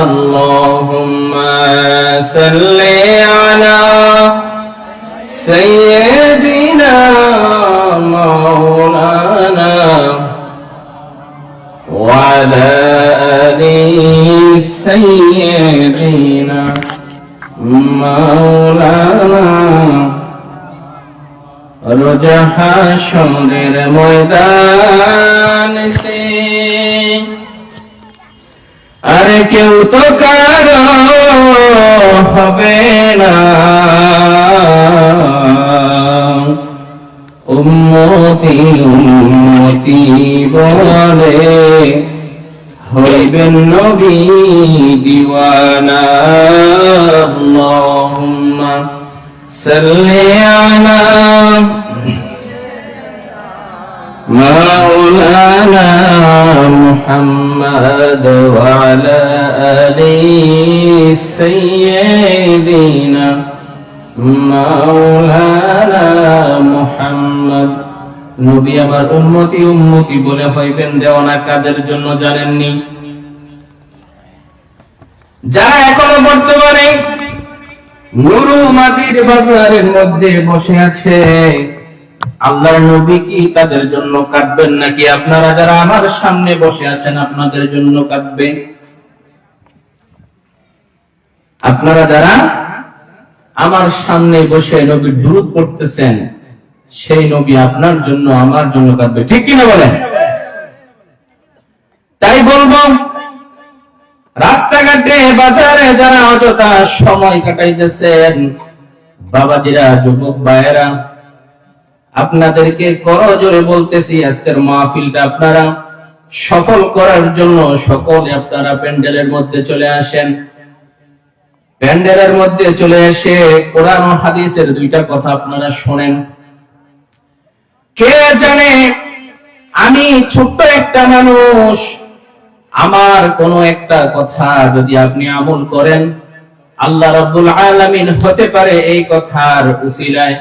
আল্লাহুম্মা সাল্লি আলা সাইয়্যিদিনা মাওলানা ওয়া আলা আলি সাইয়্যিদিনা মাওলানা। রোজা হাশরের ময়দানেতে আর কেউ তো কারো হবে না, উম্মতি উম্মতি বলে হইবেন নবী দিওয়ানা। আল্লাহুম্মা সাল্লি আলা মাওলানা মুহাম্মদ ওয়া আলা আলি সাইয়্যিদিনা মাওলানা মুহাম্মদ। নবী আমার উম্মতি উম্মতি বলে হইবেন দেওয়ানা কাদের জন্য জানেননি? যারা এখনো বর্তমানে নুরু মাটির বাজারের মধ্যে বসে আছে, আল্লাহর নবী কি তাদের জন্য কাঁদবেন নাকি আপনারা যারা আমার সামনে বসে আছেন আপনাদের জন্য কাঁদবে? আপনারা যারা আমার সামনে বসে নবীর দুরূদ পড়তেছেন, সেই নবী আপনার জন্য আমার জন্য কাঁদবে, ঠিক কিনা বলেন? তাই বলবো, রাস্তাঘাটে বাজারে যারা অযথা সময় কাটাইতেছেন, বাবাজিরা, যুবক ভাইয়েরা, আপনাদেরকে করজোরে বলতেছি, আজকের মাহফিলটা আপনারা সফল করার জন্য সকলে আপনারা প্যান্ডেলের মধ্যে চলে আসেন। প্যান্ডেলের মধ্যে চলে এসে কোরআন ও হাদিসের দুইটা কথা আপনারা শোনেন। কে জানে আমি ছোট্ট একটা মানুষ, আমার কোন একটা কথা যদি আপনি আমল করেন, আল্লাহ রাব্বুল আলামিন হতে পারে এই কথার উসিলায়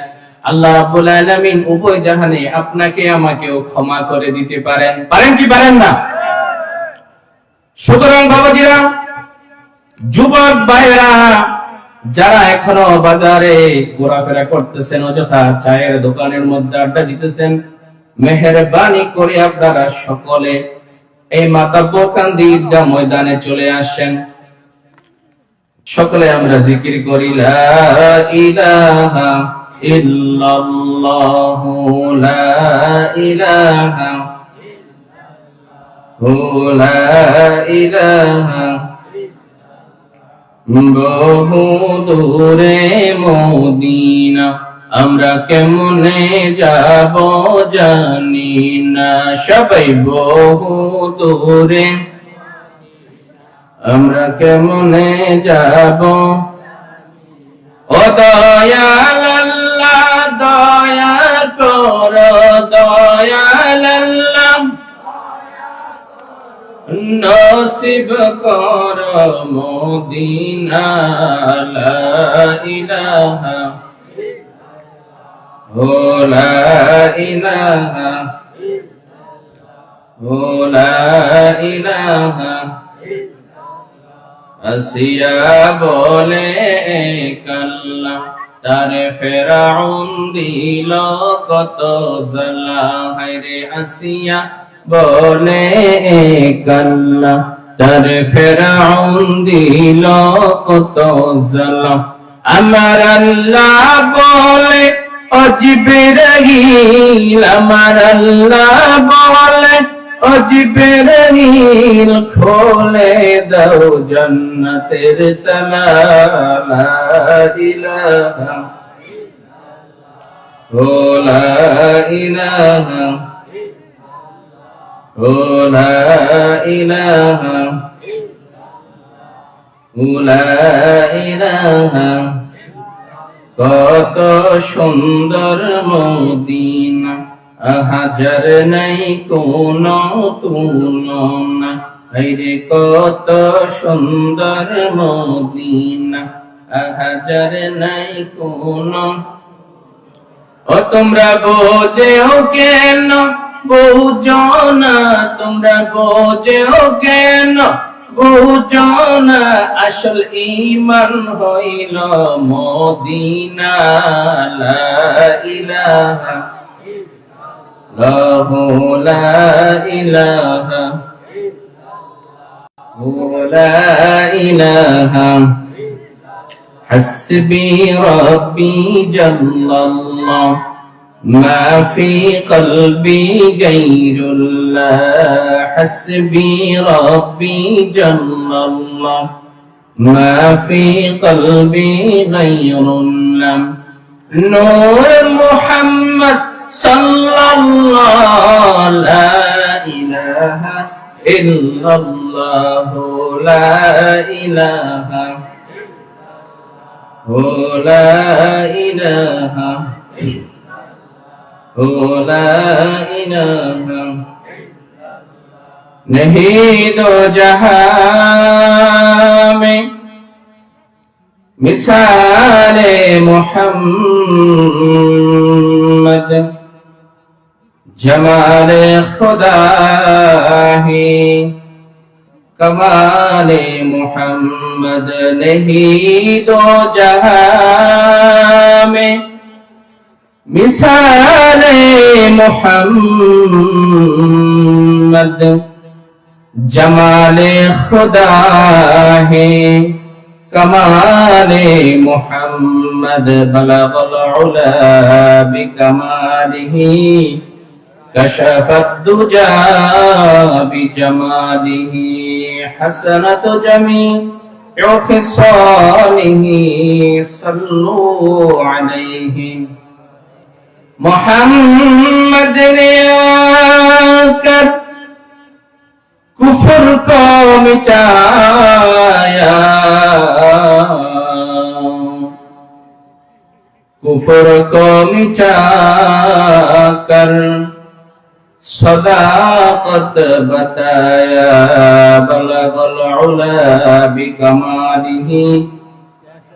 আল্লাহ রাব্বুল আলামিন উভয় জাহানে আপনাকে আমাকেও ক্ষমা করে দিতে পারেন। পারেন কি পারেন না? সুতরাং বাবাজিরা, যুবক ভাইরা, যারা এখনো বাজারে ঘোরাফেরা করতেছেন, অযথা চায়ের দোকানের মধ্যে আড্ডা দিতেছেন, মেহেরবানি করে আপনারা সকলে এই মাতাব্বরকান্দি ঈদগাহ ময়দানে চলে আসেন। সকলে আমরা জিকির করি, লা ইলাহা ইল্লাল্লাহু লা ইলাহা লা ইলাহা। বহু দূরে মদিনা আমরা কেমনে যাব জানি না, সবাই বহু দূরে আমরা কেমনে যাব। ও দয়াল আল্লাহ দয়া করো, দয়াল আল্লাহ নসিব করো মদিনা। লা ইলাহা ও লা ইলাহা ও লা ইলাহা। আসিয়া বলে কাল্লা, তারে ফেরাউন দিল কত জ্বালা। হায়রে আসিয়া বলে কাল্লা, তারে ফেরাউন দিল কত জ্বালা। আমার আল্লাহ বলে ও জিবরাইল, আমার আল্লাহ বলে ও জিবরাইল, খোলে দাও জান্নাতের তালা। লা ইলাহা ও লা ইলাহা ও লা ইলাহা ও লা ইলাহা। কত সুন্দর মদিনা, হাজার নাই কোন তুলনা। আরে কত সুন্দর মদিনা, হাজার নাই কোন। ও তোমরা বোঝেও কেন বুঝো না, তোমরা বোঝেও কেন বুঝনা আসল ঈমান হইল মদিনা লা ইলাহা ইল্লাল্লাহু লা ইলাহা লা ইলাহা حسبي ربي جل الله ما في قلبي غير الله حسبي ربي جل الله ما في قلبي غير الله نور محمد صلى الله لا إله إلا الله لا إله لا إله لا إله नहीं दो जहां में मिसाले मोहम्मद जमाले खुदा है कमाले मोहम्मद नहीं दो जहां में मिसाले मोहम्मद जमाले खुदा है कमाले मोहम्मद बलगल उला बिकमालिही कशफत दुजा बिजमालिही हसनत जमीउ खिसालिही सल्लु अलैहि मोहम्मद ने आकर कुफ्र को मिटाया कुफ्र को मिटाकर सदाकत बताया बलगल उला बिकमालिही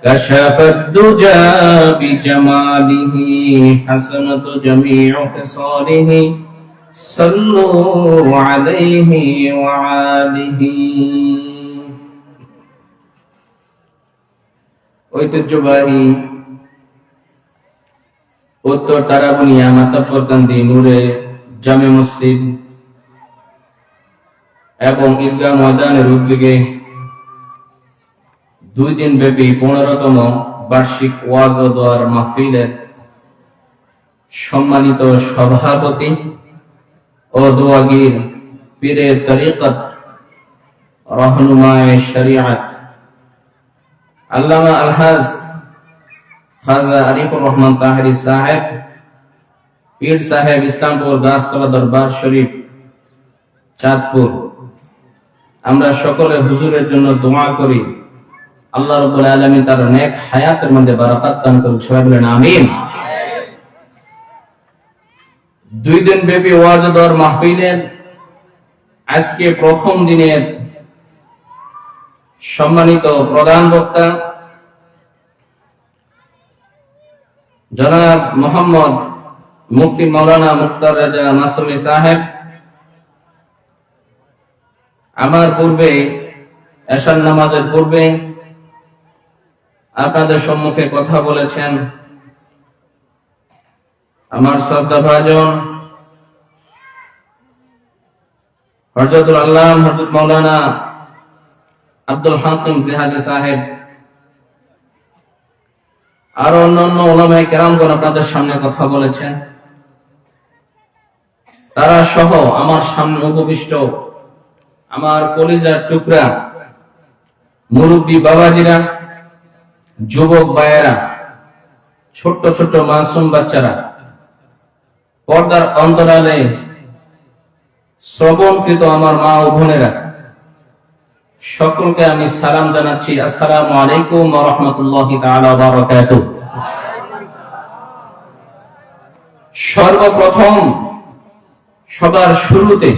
कशफत दुजा बिजमालिही हसनत जमीउ खिसालिही सल्लु अलैहि व आलिहि ঐতিহ্যবাহী উত্তর তারাবুনিয়া মাতাব্বরকান্দি নূরে জামে মসজিদ এবং ঈদগাহ ময়দানের উদ্যোগে 2 দিন ব্যাপী 15তম বার্ষিক ওয়াজ ও দোয়ার মাহফিলের সম্মানিত সভাপতি ও দোয়াগীর পীরে তরিকত রহনুমায়ে শরিয়ত আল্লামা আলহাজ খাজা আরিফুর রহমান তাহেরি সাহেব পীর সাহেব ইসলামপুর গাছতলা দরবার শরীফ চাঁদপুর আমরা সকলে হুজুরের জন্য দোয়া করি আল্লাহ রাব্বুল আলামিন তার নেক হায়াতের মধ্যে বারাকাত দান করুন সবাই বলেন আমিন 2 দিন ব্যাপী ওয়াজ দর মাহফিলের আজকে প্রথম দিনের সম্মানিত প্রধান বক্তা জনাব মোহাম্মদ মুফতি মাওলানা মুক্তার রাজা মাসুমি সাহেব আমার পূর্বে এশার নামাজের পূর্বে আপনাদের সম্মুখে কথা বলেছেন আমার শ্রদ্ধাভাজন হযরতুল আল্লামা হযরত মাওলানা আব্দুল হাকিম জিহাদি সাহেব আর অন্যান্য উলামায়ে কেরামগণ আপনাদের সামনে কথা বলেছেন তারা সহ আমার সামনে উপবিষ্ট আমার কলিজার টুকরা মুরব্বী বাবাজিরা যুবক ভাইয়েরা ছোট্ট ছোট্ট মাসুম বাচ্চারা পর্দার অন্তরালে শ্রবণকৃত আমার মা ও বোনেরা সকলকে আমি সালাম জানাচ্ছি আসসালামু আলাইকুম ওয়া রাহমাতুল্লাহি তাআলা ওয়া বারাকাতুহু সর্বপ্রথম সবার শুরুতে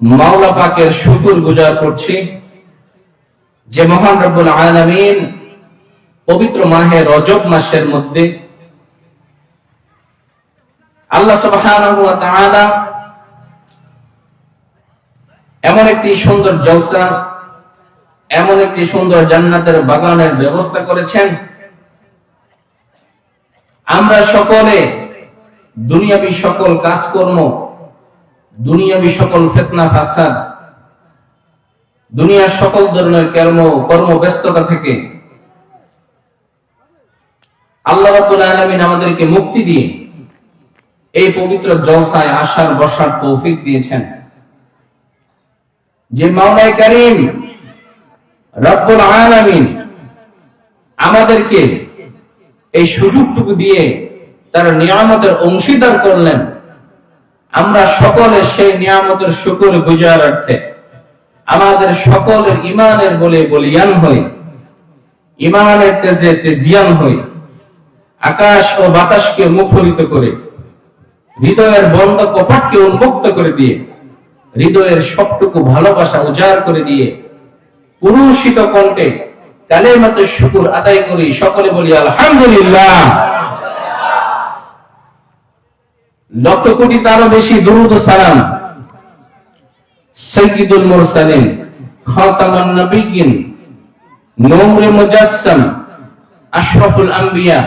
মাওলা পাকের শুকর গুজার করছি যে মহান রব্বুল আলামিন পবিত্র মাহে রজব মাসের মধ্যে আল্লাহ সুবহানাহু ওয়া তাআলা এমন একটি সুন্দর জলসা এমন একটি সুন্দর জান্নাতের বাগানের ব্যবস্থা করেছেন। আমরা সকলে দুনিয়াবী সকল কাজকর্ম, দুনিয়াবী সকল ফিতনা ফাসাদ, দুনিয়ার সকল ধরনের কর্মব্যস্ততা থেকে আল্লাহ রাব্বুল আলামিন আমাদেরকে মুক্তি দিয়ে এই পবিত্র জলসায় আসার বসার তৌফিক দিয়েছেন। যে মাওলাই কারীম রব্বুল আলামিন আমাদেরকে এই সুযোগটুকু দিয়ে তার নিয়ামতের অংশীদার করলেন, আমরা সকলে সেই নিয়ামতের শুকর গুজারার্থে আমাদের সকলের ইমানের বলে বলিয়ান হই, ইমানের তেজে তেজিয়ান হই, আকাশ ও বাতাসকে মুখরিত করে, হৃদয়ের বন্ধ কপাটকে উন্মুক্ত করে দিয়ে, হৃদয়ের সবটুকু ভালোবাসা উজাড় করে দিয়ে পুরুষিত কণ্ঠে কালেমাতে শুকর আদায় করি। সকলে বলি আলহামদুলিল্লাহ। লক্ষ কোটি তারও বেশি দুরূদ ও সালাম সাইয়্যিদুল মুরসালিন খাতামুন নবিয়্যিন নূরে মুজাসসাম আশরাফুল আম্বিয়া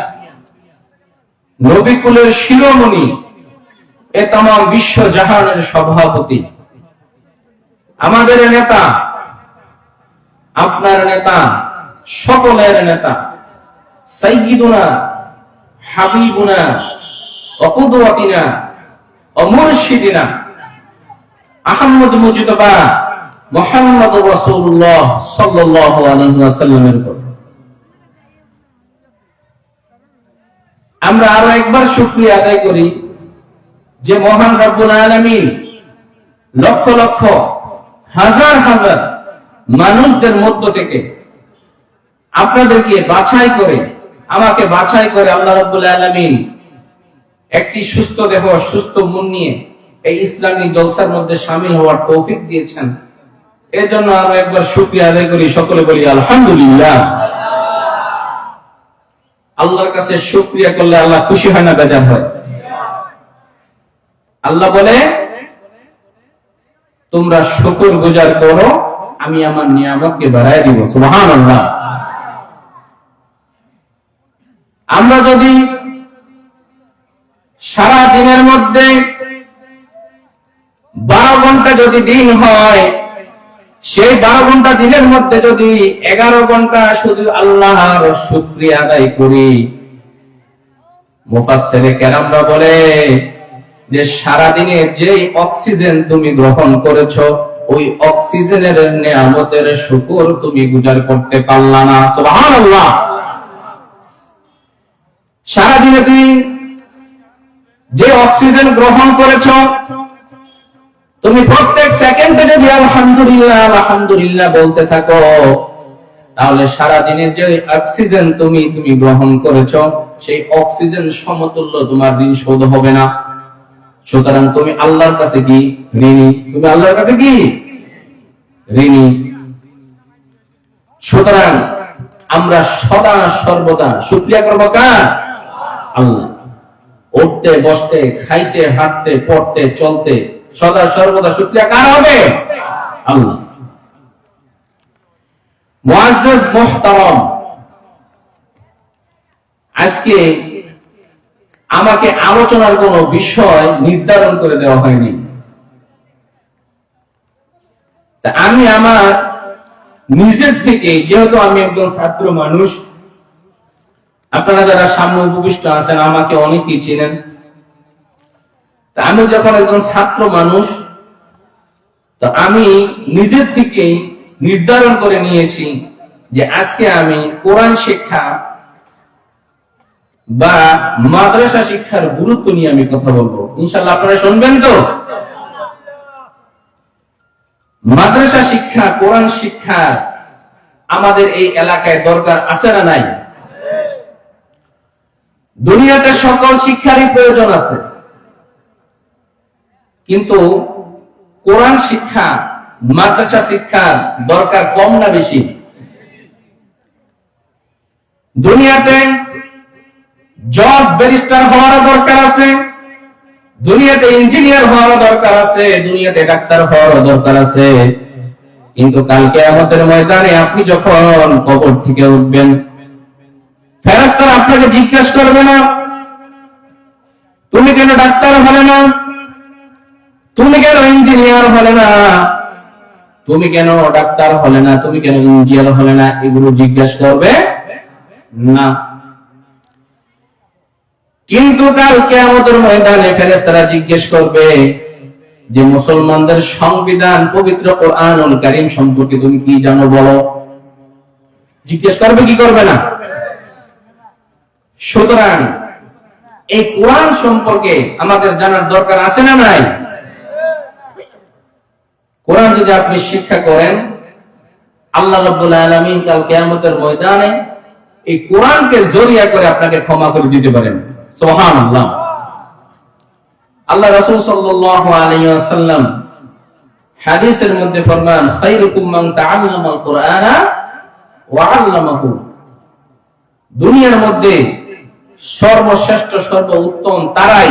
নবী কুলের শিরোমণি, এ तमाम বিশ্ব জাহানের সভাপতি, আমাদের নেতা, আপনার নেতা, সকলের নেতা, সাইয়্যিদুনা হাবিবুনা ওয়া কুদওয়াতিনা ওয়া মুরশিদিনা আহমদ মুজতবা মুহাম্মদুর রাসূলুল্লাহ সাল্লাল্লাহু আলাইহি ওয়াসাল্লামের উপর আমরা আরো একবার শুকরিয়া আদায় করি যে মহান রব্বুল আলামিন লক্ষ লক্ষ হাজার হাজার মানুষদের মধ্য থেকে আপনাদেরকে বাছাই করে, আমাকে বাছাই করে আল্লাহ রাব্বুল আলামিন একটি সুস্থ দেহ, সুস্থ মন নিয়ে এই ইসলামী জলসার মধ্যে শামিল হওয়ার তৌফিক দিয়েছেন। এর জন্য আরো একবার শুকরিয়া আদায় করি। সকলে বলি আলহামদুলিল্লাহ। আল্লাহর কাছে শুকরিয়া করলে আল্লাহ খুশি হয় না, বেজার হয়? আল্লাহ বলে তোমরা শুকর গুজার করো, আমি আমার নিয়ামতকে বাড়ায় দিব। সুবহানাল্লাহ। আমরা যদি সারা দিনের মধ্যে 12 ঘন্টা যদি দিন হয়, সেই 12 ঘন্টা দিনের মধ্যে যদি 11 ঘন্টা শুধু আল্লাহর শুকরিয়া আদায় করি, মুফাসসিরে কেরামরা বলে যে সারা দিনে যে অক্সিজেন তুমি গ্রহণ করেছো, ওই অক্সিজেনের নিয়ামতের শুকর তুমি গুজার করতে পারলা না। সুবহানাল্লাহ। সারা দিনে তুমি যে অক্সিজেন গ্রহণ করেছো, তুমি প্রত্যেক সেকেন্ডে যদি আলহামদুলিল্লাহ আলহামদুলিল্লাহ বলতে থাকো, তাহলে সারা দিনে যে অক্সিজেন তুমি গ্রহণ করেছো, সেই অক্সিজেন সমতুল্য তোমার ঋণ শোধ হবে না। সুতরাং তুমি আল্লাহর কাছে কি ঋণী? তুমি আল্লাহর কাছে কি ঋণী? সুতরাং আমরা সদা সর্বদা শুকরিয়া করব কার? আল্লাহ। উঠতে বসতে, খাইতে হাঁটতে পড়তে চলতে সদা সর্বদা শুকরিয়া কার হবে? আল্লাহ। মুআজ্জাজ মুহতারাম, আজকে আমাকে আলোচনার কোন বিষয় নির্ধারণ করে দেওয়া হয়নি। আমি আমার নিজের থেকে, যেহেতু আমি একজন ছাত্র মানুষ, আপনারা যারা সামনে উপবিষ্ট আছেন আমাকে অনেকেই চিনেন, আমি যখন একজন ছাত্র মানুষ, তো আমি নিজের থেকে নির্ধারণ করে নিয়েছি যে আজকে আমি কোরআন শিক্ষা বা মাদ্রাসা শিক্ষার গুরুত্ব নিয়ে আমি কথা বলবো। ইনশাআল্লাহ আপনারা শুনবেন তো? মাদ্রাসা শিক্ষা, কোরআন শিক্ষা আমাদের এই এলাকায় দরকার আছে না নাই? দুনিয়াতে সকল শিক্ষারই প্রয়োজন আছে, কিন্তু কোরআন শিক্ষা, মাদ্রাসা শিক্ষা দরকার কম না বেশি? দুনিয়াতে জজ ব্যারিস্টার হওয়ার দরকার আছে, দুনিয়াতে ইঞ্জিনিয়ার হওয়ার দরকার আছে, দুনিয়াতে ডাক্তার হওয়ার দরকার আছে, কিন্তু কালকে কিয়ামতের ময়দানে আপনি যখন কবর থেকে উঠবেন, ফেরেশতারা আপনাকে জিজ্ঞাসা করবে না তুমি কেন ডাক্তার হলে না, তুমি কেন ইঞ্জিনিয়ার হলে না, তুমি কেন ডাক্তার হলে না, তুমি কেন ইঞ্জিনিয়ার হলে না, এগুলো জিজ্ঞাসা করবে না। কিন্তু কাল কিয়ামতের ময়দানে ফেরেশতারা জিজ্ঞেস করবে যে মুসলমানদের সংবিধান পবিত্র কোরআনুল কারীম সম্পর্কে তুমি কি জানো বলো। জিজ্ঞেস করবে কি করবে না? সুতরাং এই কোরআন সম্পর্কে আমাদের জানার দরকার আছে না নাই? কোরআন যদি আপনি শিক্ষা করেন, আল্লাহ রাব্বুল আলামিন কাল কিয়ামতের ময়দানে এই কোরআনকে জরিয়া করে আপনাকে ক্ষমা করে দিতে পারেন। সুবহানাল্লাহ। আল্লাহ রাসূল সাল্লাল্লাহু আলাইহি ওয়াসাল্লাম হাদিসের মধ্যে ফরমান, খায়রুকুম মান তাআল্লামাল কুরআনা ওয়া আল্লামাহু। দুনিয়ার মধ্যে সর্বশ্রেষ্ঠ সর্বোত্তম তারাই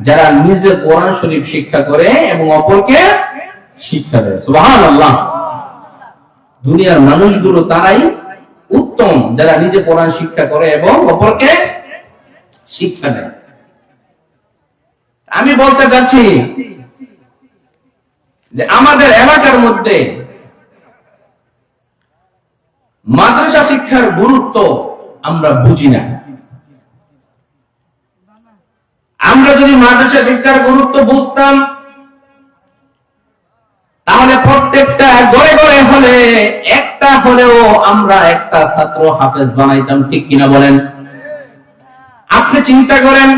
যারা নিজে কোরআন শরীফ শিক্ষা করে এবং অপরকে শিক্ষা দেয়। সুবহানাল্লাহ। দুনিয়ার মানুষগুলো তারাই উত্তম যারা নিজে কোরআন শিক্ষা করে এবং অপরকে শিক্ষা দেয়। আমি বলতে চাচ্ছি যে আমাদের এলাকার মধ্যে মাদ্রাসা শিক্ষার গুরুত্ব আমরা বুঝি না। আমরা যদি মাদ্রাসা শিক্ষার গুরুত্ব বুঝতাম, তাহলে প্রত্যেকটা ঘরে ঘরে হলে একটা হলেও আমরা একটা ছাত্র হাফেজ বানাইতাম। ঠিক কিনা বলেন? আপনি চিন্তা করেন,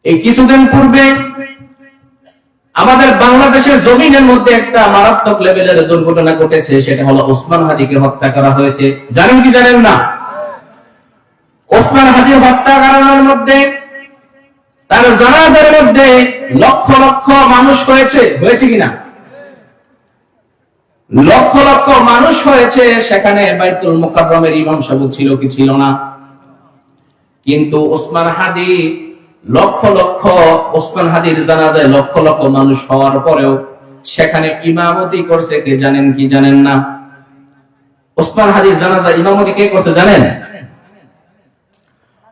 এই কিছুদিন পূর্বে আমাদের বাংলাদেশের জমিনের মধ্যে একটা মারাত্মক লেভেলের দুর্ঘটনা ঘটেছে, সেটা হলো ওসমান হাদিকে হত্যা করা হয়েছে। জানেন কি জানেন না? ওসমান হাদি হত্যাকাণ্ডের মধ্যে তার জানাজার মধ্যে লক্ষ লক্ষ মানুষ হয়েছে কিনা? লক্ষ লক্ষ মানুষ হয়েছে। সেখানে বাইতুল মুকাররমের ইমাম সাহেব ছিল কি ছিল না? কিন্তু ওসমান হাদি লক্ষ লক্ষ ওসমান হাদির জানাজায় লক্ষ লক্ষ মানুষ হওয়ার পরেও সেখানে ইমামতি করছে কে জানেন কি জানেন না? ওসমান হাদির জানাজা ইমামতি কে করছে জানেন?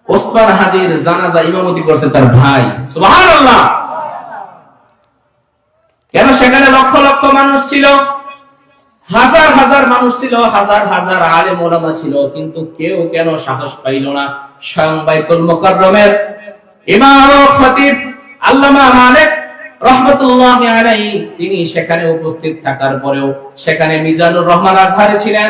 ওসমান হাদির জানাজা ইমামতি করছে তার ভাই। সুবহানাল্লাহ। কেন? সেখানে লক্ষ লক্ষ মানুষ ছিল, হাজার হাজার মানুষ ছিল, হাজার হাজার আলেম ওলামা ছিল, কিন্তু কেউ কেন সাহস পাইল না স্বয়ং বাইতুল মুকাররমের ইমাম ও খতিব আল্লামা মালিক রাহমাতুল্লাহি আলাইহি তিনি সেখানে উপস্থিত থাকার পরেও সেখানে মিজানুর রহমান আজহারি ছিলেন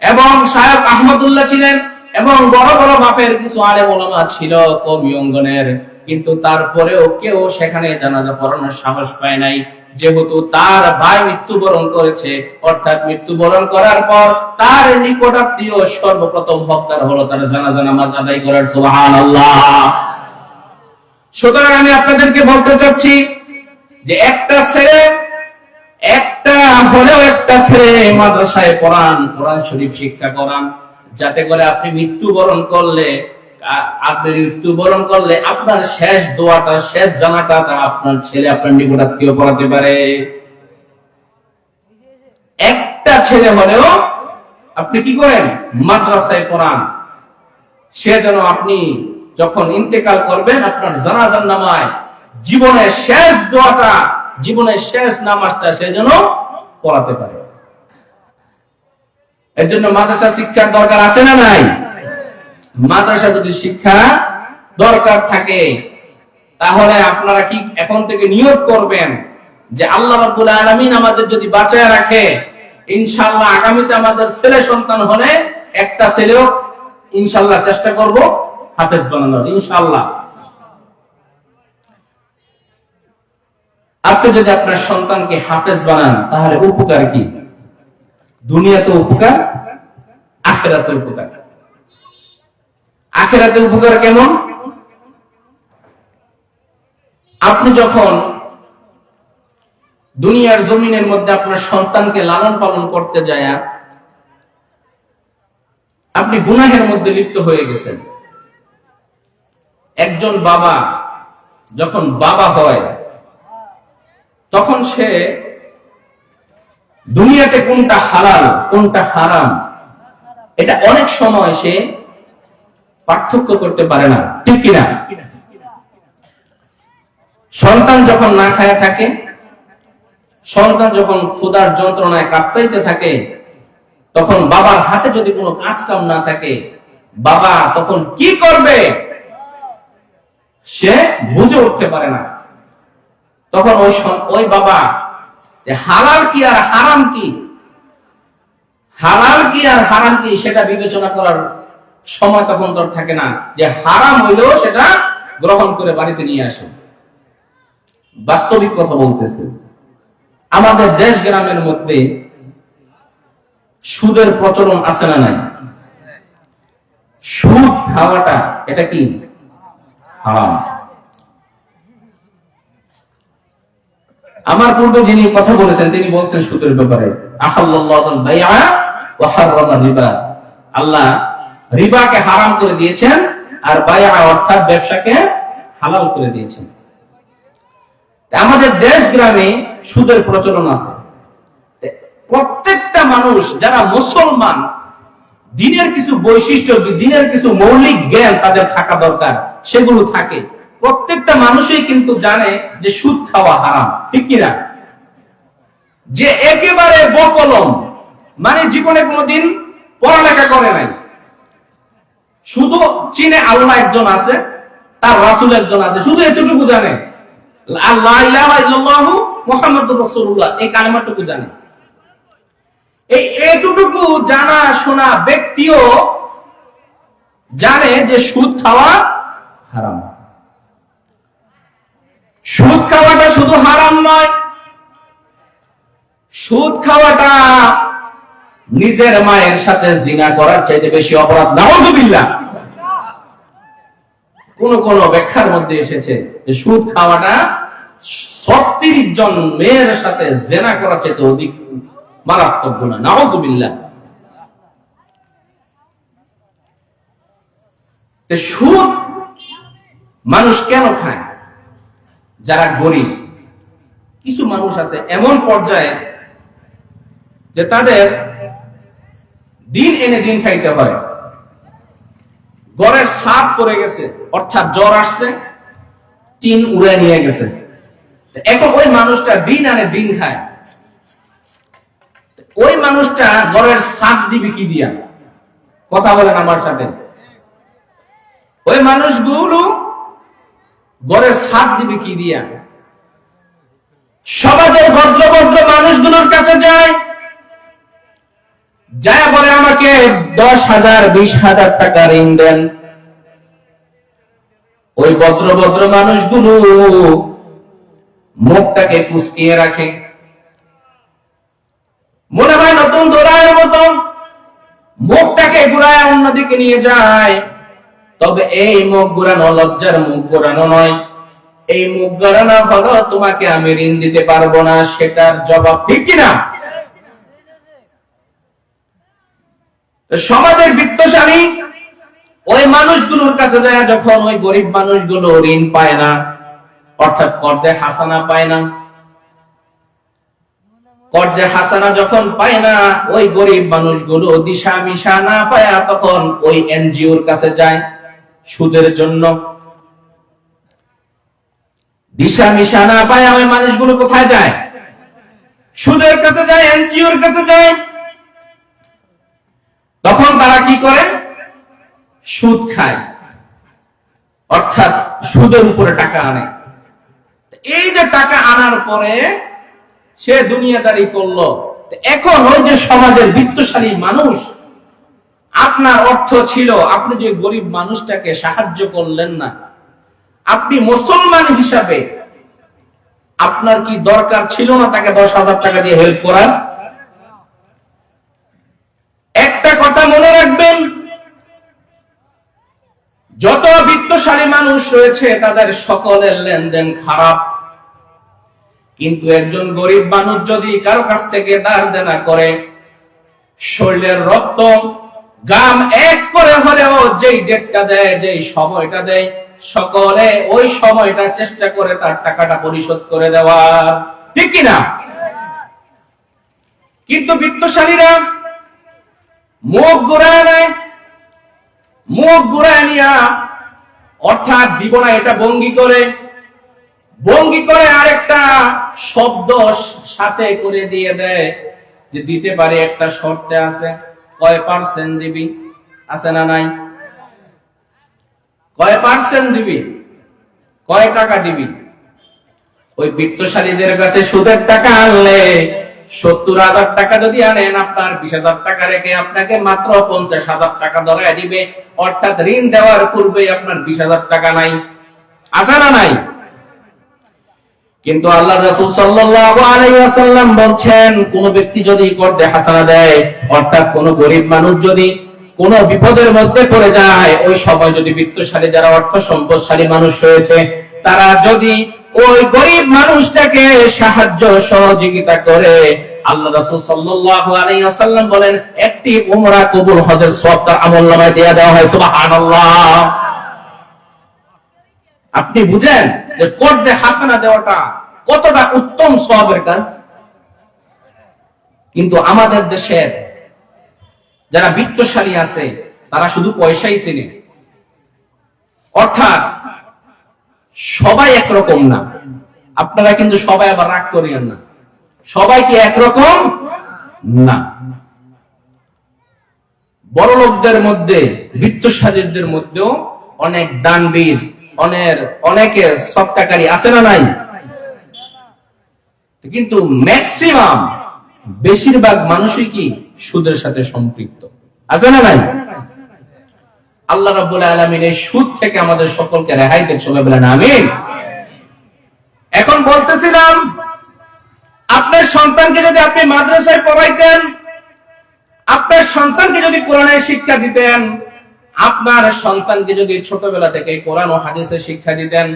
এবং শায়েখ আহমদুল্লাহ ছিলেন এবং বড় বড় মাপের কিছু আলেম ওলামা ছিল কবি অঙ্গনের, কিন্তু তারপরেও কেউ সেখানে জানাজা পড়ানোর সাহস পায় নাই। যেহেতু তার ভাই মৃত্যুবরণ করেছে, অর্থাৎ মৃত্যুবরণ করার পর তার নিকটাত্মীয় সর্বপ্রথম হকদার হলো তার জানাজা নামাজ আদায় করার। সুবহানাল্লাহ। সুতরাং আমি আপনাদেরকে বলতে চাচ্ছি যে একটা ছেলে, একটা হলেও একটা ছেলে মাদ্রাসায় পড়ান, কোরআন শরীফ শিক্ষা করান, যাতে করে আপনি মৃত্যুবরণ করলে আপনার শেষ দোয়াটা, শেষ জানাটা আপনার ছেলে আপনার নিকটাত্মীয় পড়াতে পারে। একটা ছেলে হলেও আপনি কি করেন? মাদ্রাসায় পড়ান। সে যেন আপনি যখন ইন্তেকাল করবেন আপনার জানাজার নামায় জীবনের শেষ দোয়াটা, জীবনের শেষ নামাজটা সে যেন পড়াতে পারে। এর জন্য মাদ্রাসা শিক্ষার দরকার আছে না নাই? মাদ্রাসা যদি শিক্ষা দরকার থাকে, তাহলে আপনারা কি এখন থেকে নিয়ত করবেন যে আল্লাহ রাব্বুল আলামিন আমাদের যদি বাঁচায় রাখে, ইনশাআল্লাহ আগামীতে আমাদের ছেলে সন্তান হলে একটা ছেলেও ইনশাআল্লাহ চেষ্টা করব হাফেজ বানানোর, ইনশাআল্লাহ। আপনি যদি আপনার সন্তানকে হাফেজ বানান তাহলে উপকার কি? দুনিয়াতে উপকার, আখিরাতে উপকার। আখিরাতে উপকার কেমন? আপনি যখন দুনিয়ার জমিনের মধ্যে আপনার সন্তানকে লালন পালন করতে যায় আপনি গুনাহের মধ্যে লিপ্ত হয়ে গেছেন। একজন বাবা যখন বাবা হয় তখন সে দুনিয়াতে কোনটা হালাল কোনটা হারাম এটা অনেক সময় সে পার্থক্য করতে পারে না, ঠিক কিনা? সন্তান যখন না খায় থাকে, সন্তান যখন ক্ষুধার যন্ত্রণায় কাঁপাইতে থাকে, তখন বাবার হাতে যদি কোনো কাজ কাম না থাকে, বাবা তখন কি করবে সে বুঝে উঠতে পারে না। তখন ওই বাবা হালাল কি আর হারাম কি, হালাল কি আর হারাম কি সেটা বিবেচনা করার সময় তখন তোর থাকে না, যে হারাম হইলেও সেটা গ্রহণ করে বাড়িতে নিয়ে আসে। বাস্তবিক কথা বলতেছে, আমাদের দেশ গ্রামের মধ্যে সুদের প্রচলন আছে না নাই? সুদ খাওয়াটা এটা কি হারাম। আমার পূর্বে যিনি কথা বলেছেন তিনি বলছেন সুদের ব্যাপারে, আহাল্লাল্লাহুল বাইআ ওয়া হাররামা রিবা, আল্লাহ রিবাকে হারাম করে দিয়েছেন আর বাইআ অর্থাৎ ব্যবসাকে হালাল করে দিয়েছেন। আমাদের দেশ গ্রামে সুদের প্রচলন আছে। প্রত্যেকটা মানুষ যারা মুসলমান, দিনের কিছু বৈশিষ্ট্য, দিনের কিছু মৌলিক জ্ঞান তাদের থাকা দরকার, সেগুলো থাকে। প্রত্যেকটা মানুষই কিন্তু জানে যে সুদ খাওয়া হারাম, ঠিক কিনা? যে একেবারে বকলম, মানে জীবনে কোনোদিন পড়ালেখা করে নাই, শুধু চীনে আল্লাহ একজন আছে, তার রাসূল একজন আছে, শুধু এতটুকু জানে, লা ইলাহা ইল্লাল্লাহু মুহাম্মাদুর রাসূলুল্লাহ, এই কালেমাটুকু জানে। এই এতটুকু জানা শোনা ব্যক্তিও জানে যে সুদ খাওয়া হারাম। সুদ খাওয়াটা শুধু হারাম নয়, সুদ খাওয়াটা নিজের মায়ের সাথে জিনা করার চাইতে বেশি অপরাধ। নাউযুবিল্লাহ। কোন কোন ব্যাখ্যার মধ্যে এসেছে যে সুদ খাওয়াটা ৩৬ জন মেয়ের সাথে জিনা করার চাইতে অধিক মারাত্মক গুনাহ। নাউযুবিল্লাহ। সুদ মানুষ কেন খায়? যারা গরিব, কিছু মানুষ আছে এমন পর্যায়ে যে তাদের দিন এনে দিন খাইতে হয়, ঘরের ছাদ পড়ে গেছে, অর্থাৎ জ্বর আসছে, টিন উড়ে নিয়ে গেছে, এখন ওই মানুষটা দিন আনে দিন খায়। ওই মানুষটা ঘরের ছাদ দিবে কি দিয়া? কথা বলেন আমার সাথে। ওই মানুষগুলো ঘরের ছাদ দিবে কি দিয়া? সমাজের ভদ্র ভদ্র মানুষগুলোর কাছে যায়, যায় বলে আমাকে ১০,০০০ ২০,০০০ টাকা ঋণ দেন। ওই ভদ্র ভদ্র মানুষগুলো মুখটাকে কুঁচকিয়ে রাখে, মনে হয় নতুন দোলার মতো, মুখটাকে ঘুরায় অন্যদিকে নিয়ে যায়। তবে এই মুখ ঘুরানো লজ্জার মুখ ঘুরানো নয়, এই মুখ ঘুরানো হলো তোমাকে আমি ঋণ দিতে পারবো না সেটার জবাব, ঠিক কিনা? সমাজের বিত্তশালী ওই মানুষগুলোর কাছে যায়, যখন ওই গরিব মানুষগুলো ঋণ পায় না, অর্থাৎ কর্জে হাসানা পায় না, কর্জে হাসানা যখন পায় না, ওই গরিব মানুষগুলো দিশা মিশা না পায়, তখন ওই এনজিওর কাছে যায় সুদের জন্য। দিশা মিশা না পায় ওই মানুষগুলো কোথায় যায়? সুদের কাছে যায়, এনজিওর কাছে যায়। তখন তারা কি করে? সুদ খায়, অর্থাৎ সুদের উপরে টাকা আনে। এই যে টাকা আনার পরে সে দুনিয়াদারি করলো। এখন ওই যে সমাজের বিত্তশালী মানুষ, আপনার অর্থ ছিল, আপনি যে গরিব মানুষটাকে সাহায্য করলেন না, আপনি মুসলমান হিসাবে আপনার কি দরকার ছিল না তাকে ১০,০০০ টাকা দিয়ে হেল্প করার? একটা কথা মনে রাখবেন, যত বিত্তশালী মানুষ রয়েছে তাদের সকলের লেনদেন খারাপ, কিন্তু একজন গরিব মানুষ যদি কারো কাছ থেকে ধার দেনা করে, শরীরের রক্ত গাম এক করে হলেও যেই ডেটটা দেয়, যেই সময়টা দেয়, সকলে ওই সময়টা চেষ্টা করে তার টাকাটা পরিশোধ করে দেওয়ার। ঠিক কিনা? কিন্তু বিত্তশালীরা মুখ ঘুরায় নেয়, মুখ ঘুরায় নিয়া অর্থাৎ দিব না এটা ভঙ্গি করে আরেকটা শব্দ সাথে করে দিয়ে দেয় যে দিতে পারি, একটা শর্তে আছে, কয় পার্সেন্ট দিবি, আছে না নাই? কয় পার্সেন্ট দিবি, কয় টাকা দিবি? ওই বিত্তশালীদের কাছে সুদের টাকা আনলে 70,000 টাকা যদি আনেন, আপনার 20,000 টাকা রেখে আপনাকে মাত্র 50,000 টাকা ধরায় দিবে। অর্থাৎ ঋণ দেওয়ার পূর্বে আপনার 20,000 টাকা নাই, আছে না নাই? কিন্তু আল্লাহ রাসূল সাল্লাল্লাহু আলাইহি ওয়াসাল্লাম বলছেন, কোন ব্যক্তি যদি করতে হাসানা দেয়, অর্থাৎ কোন গরিব মানুষ যদি কোন বিপদের মধ্যে পড়ে যায়, ওই সময় যদি বিত্তশালী যারা অর্থ সম্পদশালী মানুষ রয়েছে, তারা যদি ওই গরিব মানুষটাকে সাহায্য সহযোগিতা করে, আল্লাহ রাসূল সাল্লাল্লাহু আলাইহি ওয়াসাল্লাম বলেন একটি উমরা কবুল হজের সওয়াব তার আমলনামায় দেয়া দেওয়া হয়। সুবহানাল্লাহ। আপনি বুঝেন যে করতে হাসানা দেওয়াটা কতটা উত্তম সওয়াবের কাজ। কিন্তু আমাদের দেশের যারা বিত্তশালী আছে তারা শুধু পয়সাই চেনে, অর্থাৎ সবাই একরকম না। আপনারা কিন্তু সবাই আবার রাগ করিয়েন না, সবাই কি একরকম না। বড় লোকদের মধ্যে, বিত্তশালীদের মধ্যেও অনেক দানবীর, অনেকে সৎকারী আছে না নাই? কিন্তু ম্যাক্সিমাম, বেশিরভাগ মানুষই কি সুদের সাথে সম্পৃক্ত, আছে না নাই? আল্লাহ রাব্বুল আলামিন এই সুদ থেকে আমাদের সকলকে রেহাই দেন, সবাই বলেন আমিন। এখন বলতেছিলাম, আপনার সন্তানকে যদি আপনি মাদ্রাসায় পড়াইতেন, আপনার সন্তানকে যদি কোরআনের শিক্ষা দিতেন, আপনার সন্তানকে যদি ছোটবেলা থেকে কোরআন ও হাদিসের শিক্ষা দিতেন,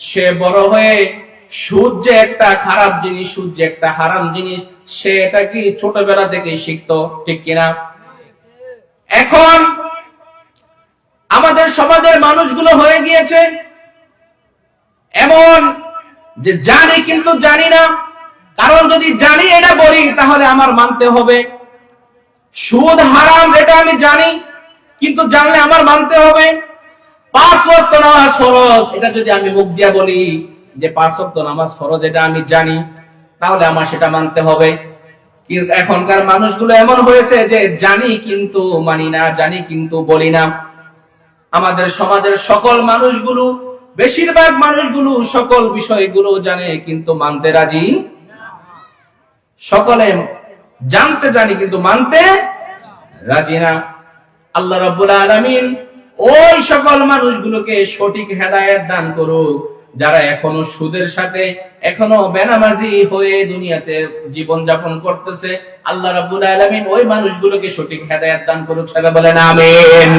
সে বড় হয়ে সুদ যে একটা খারাপ জিনিস, সুদ যে একটা হারাম জিনিস, সে এটা কি ছোটবেলা থেকেই শিখতো, ঠিক কিনা? এখন আমাদের সমাজের মানুষগুলো হয়ে গিয়েছে এমন যে জানি কিন্তু জানি না। কারণ যদি জানি এটা বলি তাহলে আমার মানতে হবে। সুদ হারাম এটা আমি জানি, কিন্তু জানলে আমার মানতে হবে। 5 ওয়াক্ত নামাজ ফরজ এটা যদি আমি মুখ দিয়া বলি যে 5 ওয়াক্ত নামাজ ফরজ, এটা আমি জানি, তাহলে আমার সেটা মানতে হবে। কিন্তু এখনকার মানুষগুলো এমন হয়েছে যে জানি কিন্তু মানি না, জানি কিন্তু বলি না। আমাদের সমাজের সকল মানুষগুলো, বেশিরভাগ মানুষগুলো সকল বিষয়গুলো জানে কিন্তু মানতে রাজি। সকলে জানতে জানি কিন্তু মানতে রাজি না। আল্লাহ রাব্বুল আলামিন ওই সকল মানুষগুলোকে সঠিক হেদায়েত দান করুক যারা এখনো সুদের সাথে, এখনো বেনামাজি হয়ে দুনিয়াতে জীবন যাপন করতেছে। আল্লাহ রাব্বুল আলামিন ওই মানুষগুলোকে সঠিক হেদায়েত দান করুক, সবাই বলেন আমিন।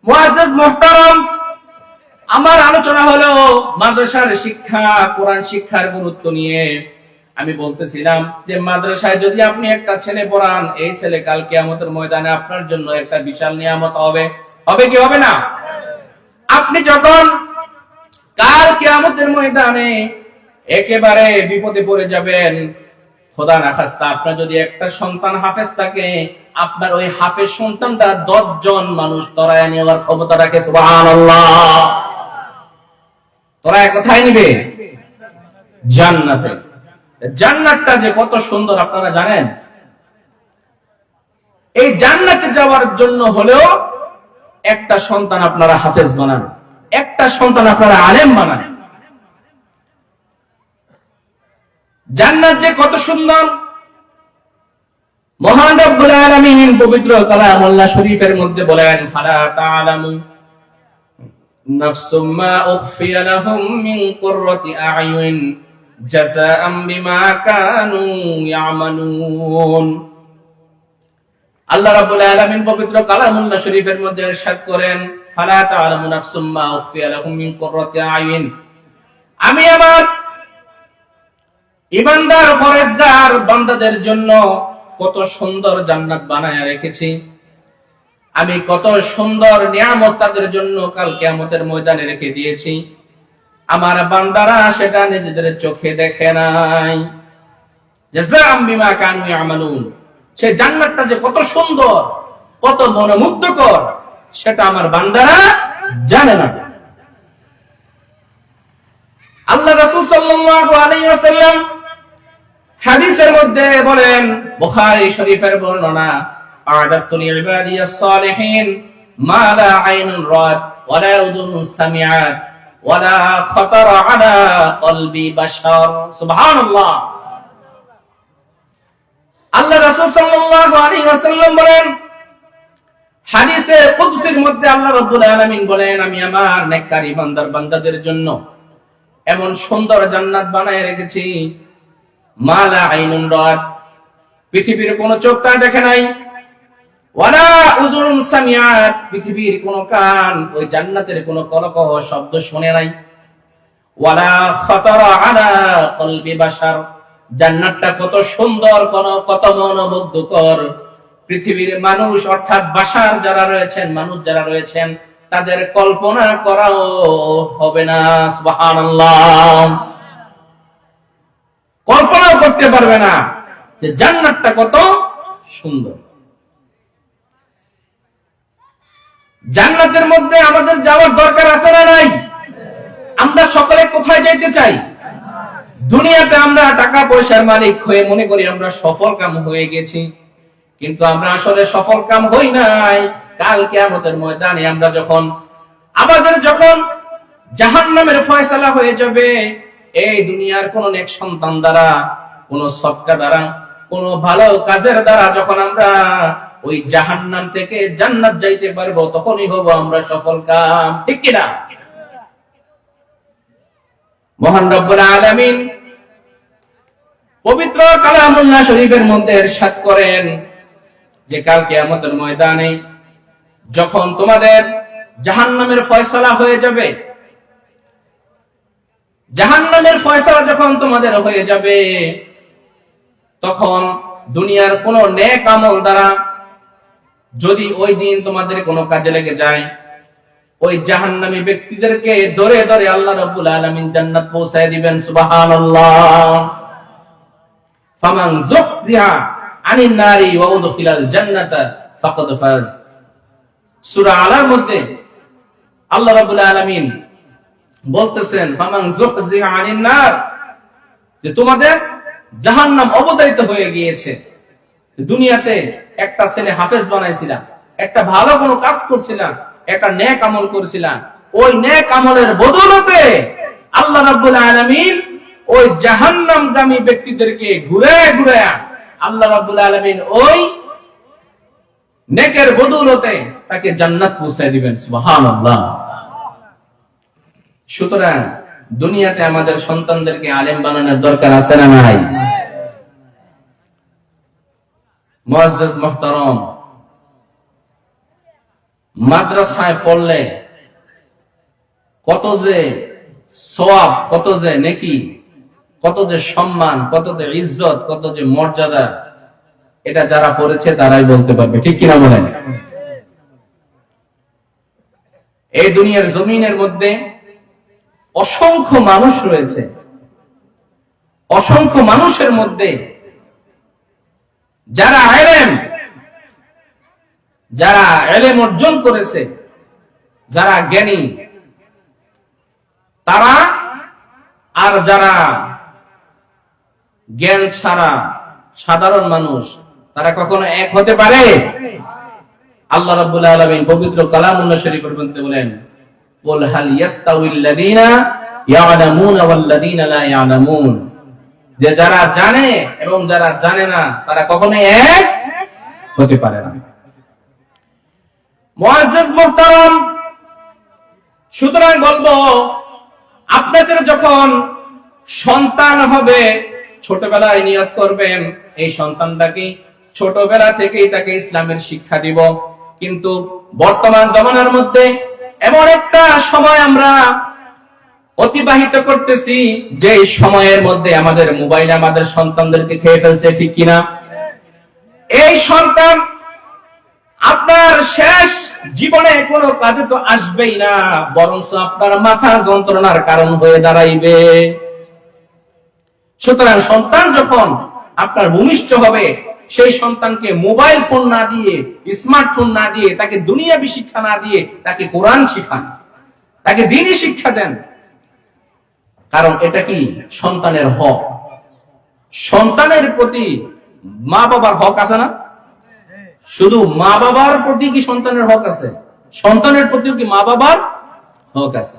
মুআজ্জাজ মুহতারাম, আমার আলোচনা হলো মাদ্রাসার শিক্ষা, কোরআন শিক্ষার গুরুত্ব নিয়ে। আমি বলতেছিলাম যে মাদ্রাসায় যদি আপনি একটা ছেলে পড়ান, এই ছেলে কাল কিয়ামতের ময়দানে আপনার জন্য একটা বিশাল নিয়ামত হবে। হবে কি হবে না? আপনি যখন কাল কিয়ামতের ময়দানে একেবারে বিপদে পড়ে যাবেন, খোদা না খাস্তা আপনার যদি একটা সন্তান হাফেজ থাকে, আপনার ওই হাফেজ সন্তানটা 10 জন মানুষ তরায় নেওয়ার ক্ষমতা রাখে। সুবহানাল্লাহ। তরায় কোথায় নিবে? জান্নাতে। জান্নাতটা যে কত সুন্দর আপনারা জানেন। এই জান্নাতে যাওয়ার জন্য হলেও একটা সন্তান আপনারা হাফেজ বানান, একটা সন্তান আপনারা আলেম বানান। জান্নাত যে কত সুন্দর, মহান রব্বুল আলামিন পবিত্র কালামুল্লাহ শরীফের মধ্যে বলেন, ফালা তা'লামু নাফসুম মা উখফিয়া লাহুম মিন কুররাতি আ'য়ুন জাযাআম বিমা কানু ইয়ামালুন। আল্লাহ রাব্বুল আলামিন পবিত্র কালামুল্লাহ শরীফের মধ্যে ইরশাদ করেন, ফালা তা'লামু নাফসুম মা উখফিয়া লাহুম মিন কুররাতি আ'য়ুন। আমি আমার ইমানদার ফরেজগার বান্দাদের জন্য কত সুন্দর জান্নাত বানায়া রেখেছি। আমি কত সুন্দর নিয়ামত তাদের জন্য কাল কিয়ামতের ময়দানে রেখে দিয়েছি। আমার বান্দারা সেটা নিজেদের চোখে দেখে নাই। জাযাআম বিমা কানু ইয়ামালুন, সেই জান্নাতটা যে কত সুন্দর, কত মনোমুগ্ধকর, সেটা আমার বান্দারা জানে না। আল্লাহ রাসূল সাল্লাল্লাহু আলাইহি ওয়াসাল্লাম হাদিসের মধ্যে বলেন, বুখারী শরীফের বর্ণনা, আ'দাতু লিইবাদিয়াস সালিহিন মা লা আইনুন রাত ওয়া লা উযুনুন সামিআত ওয়া লা খাতারা আলা কলবি বাশার। সুবহানাল্লাহ। আল্লাহ রাসূল সাল্লাল্লাহু আলাইহি ওয়াসাল্লাম বলেন, হাদিসে কুদসির মধ্যে আল্লাহ রাব্বুল আলামিন বলেন, আমি আমার নেককারী বান্দার বান্দাদের জন্য এমন সুন্দর জান্নাত বানায় রেখেছি, মা লা আইনুন রাত, পৃথিবীর কোন চোখ তা দেখে নাই, ওয়ালা উযুনুন সামিআত, পৃথিবীর কোন কান ওই জান্নাতের কোন কলকহ শব্দ শুনে নাই, ওয়ালা খাতারা আলা কলবি বাশার, জান্নাতটা কত সুন্দর, কত মনোমুগ্ধকর, পৃথিবীর মানুষ অর্থাৎ বাশার যারা রয়েছেন, মানুষ যারা রয়েছেন, তাদের কল্পনা করাও হবে না। সুবহানাল্লাহ। কল্পনাও করতে পারবে না যে জান্নাতটা কত সুন্দর। জান্নাতের মধ্যে আমাদের যাওয়ার দরকার আছে না নাই? আমরা সকলে কোথায় যাইতে চাই? দুনিয়াতে আমরা টাকা পয়সার মালিক হয়ে মনে করি আমরা সফল কাম হয়ে গেছি, কিন্তু আমরা আসলে সফল কাম হই নাই। কাল কিয়ামতের ময়দানে আমরা আমাদের যখন জাহান্নামের ফয়সালা হয়ে যাবে, এই দুনিয়ার কোন নেক সন্তান দ্বারা, কোন সদকা দ্বারা, কোন ভালো কাজের দ্বারা যখন আমরা ওই জাহান্নাম থেকে জান্নাত যাইতে পারবো, তখনই হব আমরা সফল কাম। ঠিক কিনা? মহান রব্বুল আলামিন পবিত্র কালামুল্লাহ শরীফের মধ্যে ইরশাদ করেন যে কাল কিয়ামতের ময়দানে যখন তোমাদের জাহান্নামের ফয়সালা হয়ে যাবে, জাহান্নামের ফয়সালা যখন তোমাদের হয়ে যাবে, তখন দুনিয়ার কোন নেক আমল দ্বারা যদি ওই দিন তোমাদের কোনো কাজে লেগে যায়, ওই জাহান্নামী ব্যক্তিদেরকে ধরে ধরে আল্লাহ রাব্বুল আলামিন জান্নাত পৌঁছায় দিবেন। সুবহানাল্লাহ। ফামান যুকজিহা আনিন নারি ওয়া উদখিলাল জান্নাতা ফাকাদ ফাজ। সূরা আলার মধ্যে আল্লাহ রাব্বুল আলামিন বলতেছেন, ফামান যুকজিহা আনিন নার, যে তোমাদের জাহান্নাম অবতারিত হয়ে গিয়েছে। দুনিয়াতে একটা ছেলে হাফেজ বানাইছিলাম, একটা ভালো কোনো কাজ করছিলাম, একটা নেক আমল করছিলাম, ওই নেক আমলের বদৌলতে আল্লাহ রাব্বুল আলামিন ওই জাহান্নামগামী ব্যক্তিদেরকে ঘুরে ঘুরে আল্লাহ রাব্বুল আলামিন ওই নেকের বদৌলতে তাকে জান্নাত পৌঁছায় দিবেন। সুবহানাল্লাহ। সুতরাং দুনিয়াতে আমাদের সন্তানদেরকে আলেম বানানোর দরকার আছে না নাই? মুআজ্জাজ মুহতারাম, মাদ্রাসায় পড়লে কত যে সওয়াব, কত যে নেকি, কত যে সম্মান, কত যে ইজ্জত, কত যে মর্যাদা, এটা যারা পড়েছে তারাই বলতে পারবে। ঠিক কিনা বলেন? এই দুনিয়ার জমিনের মধ্যে অসংখ্য মানুষ রয়েছে, অসংখ্য মানুষের মধ্যে যারা ইলম অর্জন করেছে, যারা জ্ঞানী, তারা আর যারা জ্ঞান ছাড়া সাধারণ মানুষ, তারা কখনো এক হতে পারে? আল্লাহ রাব্বুল আলামিন পবিত্র কালামুল্লাহ শরীফের মধ্যে বলেন, কুল হাল ইয়াস্তাউিল লাযীনা ইয়ালামুনা ওয়াল লাযীনা লা ইয়ালামুন, যে যারা জানে এবং যারা জানে না তারা কখনো এক হতে পারে না। মুআজ্জাজ মুহতারাম, সুতরাং বলবো, আপনাদের যখন সন্তান হবে, ছোটবেলায় নিয়ত করবেন এই সন্তানটাকে ছোটবেলা থেকেই তাকে ইসলামের শিক্ষা দিব। কিন্তু বর্তমান জমানার মধ্যে এমন একটা সময় আমরা অতিবাহিত করতেছি, যে সময়ের মধ্যে আমাদের মোবাইল আমাদের সন্তানদেরকে খেয়ে ফেলছে। ঠিক কিনা? এই সন্তান আপনার শেষ জীবনে কোনো কাজে তো আসবেই না, বরং আপনার মাথা যন্ত্রণার কারণ হয়ে দাঁড়াইবে। সুতরাং সন্তান যখন আপনার ভূমিষ্ঠ হবে, সেই সন্তানকে মোবাইল ফোন না দিয়ে, স্মার্টফোন না দিয়ে, তাকে দুনিয়াবি শিক্ষা না দিয়ে, তাকে কোরআন শিখান, তাকে দ্বীনি শিক্ষা দেন। কারণ এটা কি সন্তানের হক। সন্তানের প্রতি মা বাবার হক আছে না? শুধু মা বাবার প্রতি কি সন্তানের হক আছে? সন্তানের প্রতিও কি মা বাবার হক আছে?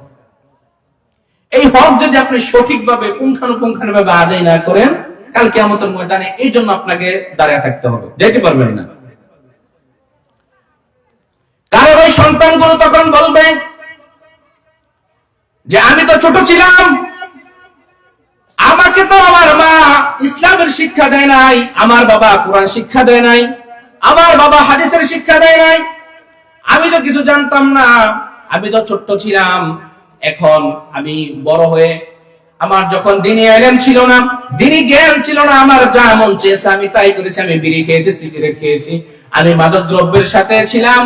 এই হক যদি আপনি সঠিকভাবে পুঙ্খানুপুঙ্খানুভাবে আদায় না করেন, কাল কিয়ামতের ময়দানে এই জন্য আপনাকে দাঁড়িয়ে থাকতে হবে, যেতে পারবেন না। কারণ ওই সন্তানগুলো তখন বলবে যে আমি তো ছোট ছিলাম, আমাকে তো আমার মা ইসলামের শিক্ষা দেয় নাই, আমার বাবা কোরআন শিক্ষা দেয় নাই, আমার বাবা হাদিসের শিক্ষা দেয় নাই, আমি তো কিছু জানতাম না, আমি তো ছোট্ট ছিলাম। এখন আমি বড় হয়ে আমার যখন দ্বীনি ইলম ছিল না, দ্বীনি জ্ঞান ছিল না, আমার যা মন চেয়েছে আমি তাই করেছি। আমি বিড়ি খেয়েছি, সিগারেট খেয়েছি, আমি মাদক দ্রব্যের সাথে ছিলাম,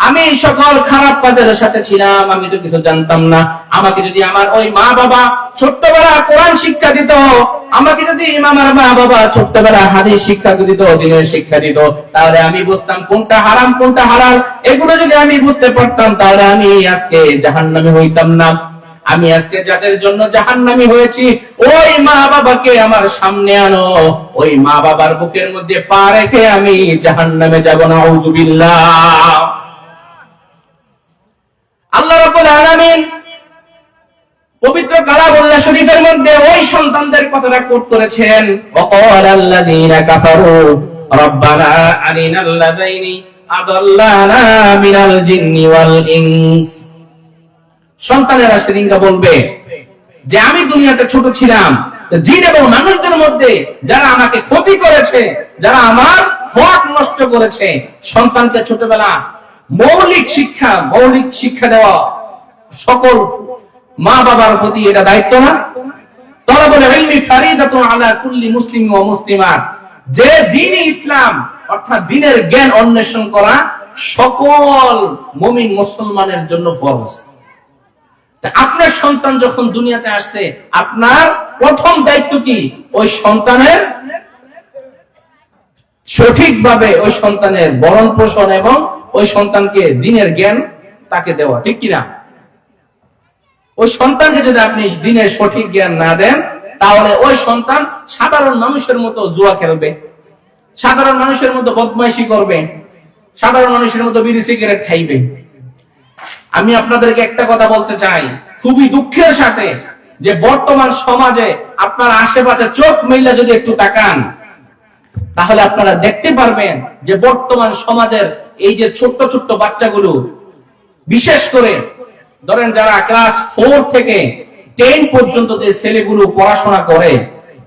আমি সকল খারাপ কাজের সাথে ছিলাম, আমি তো কিছু জানতাম না। আমাকে যদি আমার ওই মা বাবা ছোট্টবেলা কোরআন শিক্ষা দিত, আমাকে যদি আমার মা বাবা ছোট্টবেলা হাদিস শিক্ষা দিত, দ্বীনের শিক্ষা দিত, তাহলে আমি বুঝতাম কোনটা হারাম কোনটা হালাল। এগুলো যদি আমি বুঝতে পারতাম, তাহলে আমি আজকে জাহান্নামী হইতাম না। আমি আজকে যাদের জন্য জাহান্নামী হয়েছি, ওই মা বাবাকে আমার সামনে আনো, ওই মা বাবার বুকের মধ্যে পা রেখে আমি জাহান্নামে যাব না। আউযুবিল্লাহ। আল্লাহ রাব্বুল আলামিন পবিত্র কালামুল্লাহ শরীফের মধ্যে ওই সন্তানদের কথাটা কোট করেছেন। ওয়াকালাল্লাযীনা কাফারু রাব্বানা আরিনাল্লাযাইনি আদাল্লানা মিনাল জিন্নি ওয়াল ইনস। সন্তানেরা সেদিনকে বলবে যে আমি দুনিয়াতে ছোট ছিলাম, জিন এবং মানুষদের মধ্যে যারা আমাকে ক্ষতি করেছে, যারা আমার হক নষ্ট করেছে। সন্তানকে ছোটবেলা মৌলিক শিক্ষা দেওয়া সকল মা বাবার প্রতি এটা দায়িত্ব না? তালাবুল ইলমি ফারিদাতুন আলা কুল্লি মুসলিম ওয়া মুসলিমাত। যে দ্বীনি ইসলাম অর্থাৎ দ্বীনের জ্ঞান অন্বেষণ করা সকল মুমিন মুসলমানের জন্য ফরজ। আপনার সন্তান যখন দুনিয়াতে আসছে, আপনার প্রথম দায়িত্ব কি? ওই সন্তানের সঠিকভাবে ওই সন্তানের ভরণ পোষণ এবং ওই সন্তানকে দ্বীনের জ্ঞান তাকে দেওয়া, ঠিক কিনা? ওই সন্তানকে যদি আপনি দ্বীনের সঠিক জ্ঞান না দেন, তাহলে ওই সন্তান সাধারণ মানুষের মতো জুয়া খেলবে, সাধারণ মানুষের মতো বদমাইশি করবে, সাধারণ মানুষের মতো বিড়ি সিগারেট খাইবে। আমি আপনাদেরকে একটা কথা বলতে চাই, খুবই দুঃখের সাথে, যে বর্তমান সমাজে আপনার আশেপাশে চোখ মেলে যদি একটু তাকান, তাহলে আপনারা দেখতে পারবেন যে বর্তমান সমাজের এই যে ছোট্ট ছোট্ট বাচ্চাগুলো, বিশেষ করে ধরেন যারা ক্লাস 4 থেকে 10 পর্যন্ত যে ছেলেগুলো পড়াশোনা করে,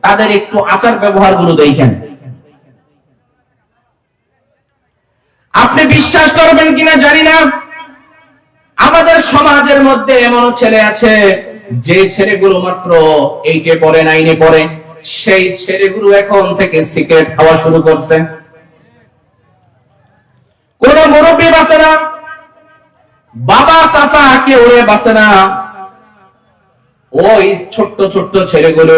তাদের একটু আচার ব্যবহার গুলো দেখেন। আপনি বিশ্বাস করবেন কিনা জানি না, আমাদের সমাজের মধ্যে এমন ছেলে আছে যে ছেলেগুলো মাত্র 8-এ পড়ে, 9-এ পড়ে, সেই ছেলেগুলো এখন থেকে সিগারেট খাওয়া শুরু করছে। কোন মুরব্বী বাঁচে না, বাবা চাচা কেউ বাঁচে না। ওই ছোট্ট ছোট্ট ছেলেগুলো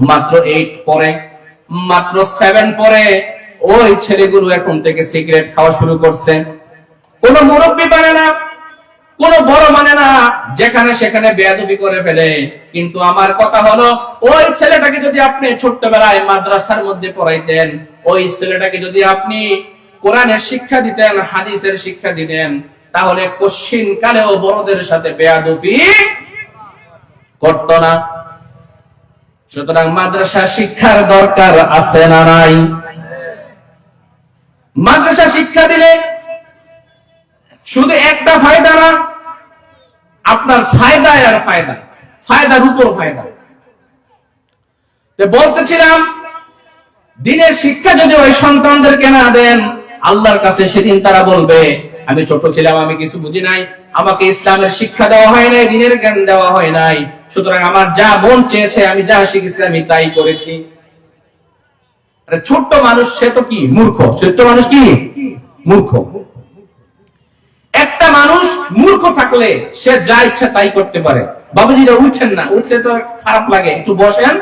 মাত্র 8 পড়ে, মাত্র 7 পড়ে, ওই ছেলেগুলো এখন থেকে সিগারেট খাওয়া শুরু করছে। কোন মুরব্বী মানে না, কোন বড় মানে না, যেখানে সেখানে বেয়াদবি করে ফেলে। কিন্তু আমার কথা হলো, ওই ছেলেটাকে যদি আপনি ছোট্টবেলায় মাদ্রাসার মধ্যে পড়াইতেন, ওই ছেলেটাকে যদি আপনি কোরআনের শিক্ষা দিতেন, হাদিসের শিক্ষা দিতেন, তাহলে কশিন কালেও বড়দের সাথে বেয়াদবি করত না। সুতরাং মাদ্রাসা শিক্ষার দরকার আছে না নাই? মাদ্রাসা শিক্ষা দিলে শুধু একটা ফায়দা না, আপনার ফায়দায় আর ফায়দা, ফায়দার উপর ফায়দা। বলতেছিলাম, দ্বীনের শিক্ষা যদি ওই সন্তানদেরকে না দেন, আল্লাহর কাছে সেদিন তারা বলবে আমি ছোট ছিলাম, আমি কিছু বুঝি নাই, আমাকে ইসলামের শিক্ষা দেওয়া হয় নাই, দ্বীনের জ্ঞান দেওয়া হয় নাই, সুতরাং আমার যা মন চেয়েছে, আমি যা শিখেছি আমি তাই করেছি। ছোট্ট মানুষ সে তো কি মূর্খ, ছোট্ট মানুষ কি মূর্খ। একটা মা মানুষ মূর্খ থাকলে সে যা ইচ্ছা তাই করতে পারে। বাবুজিরা উঠছেন না, উঠলে তো খারাপ লাগে, একটু বসেন।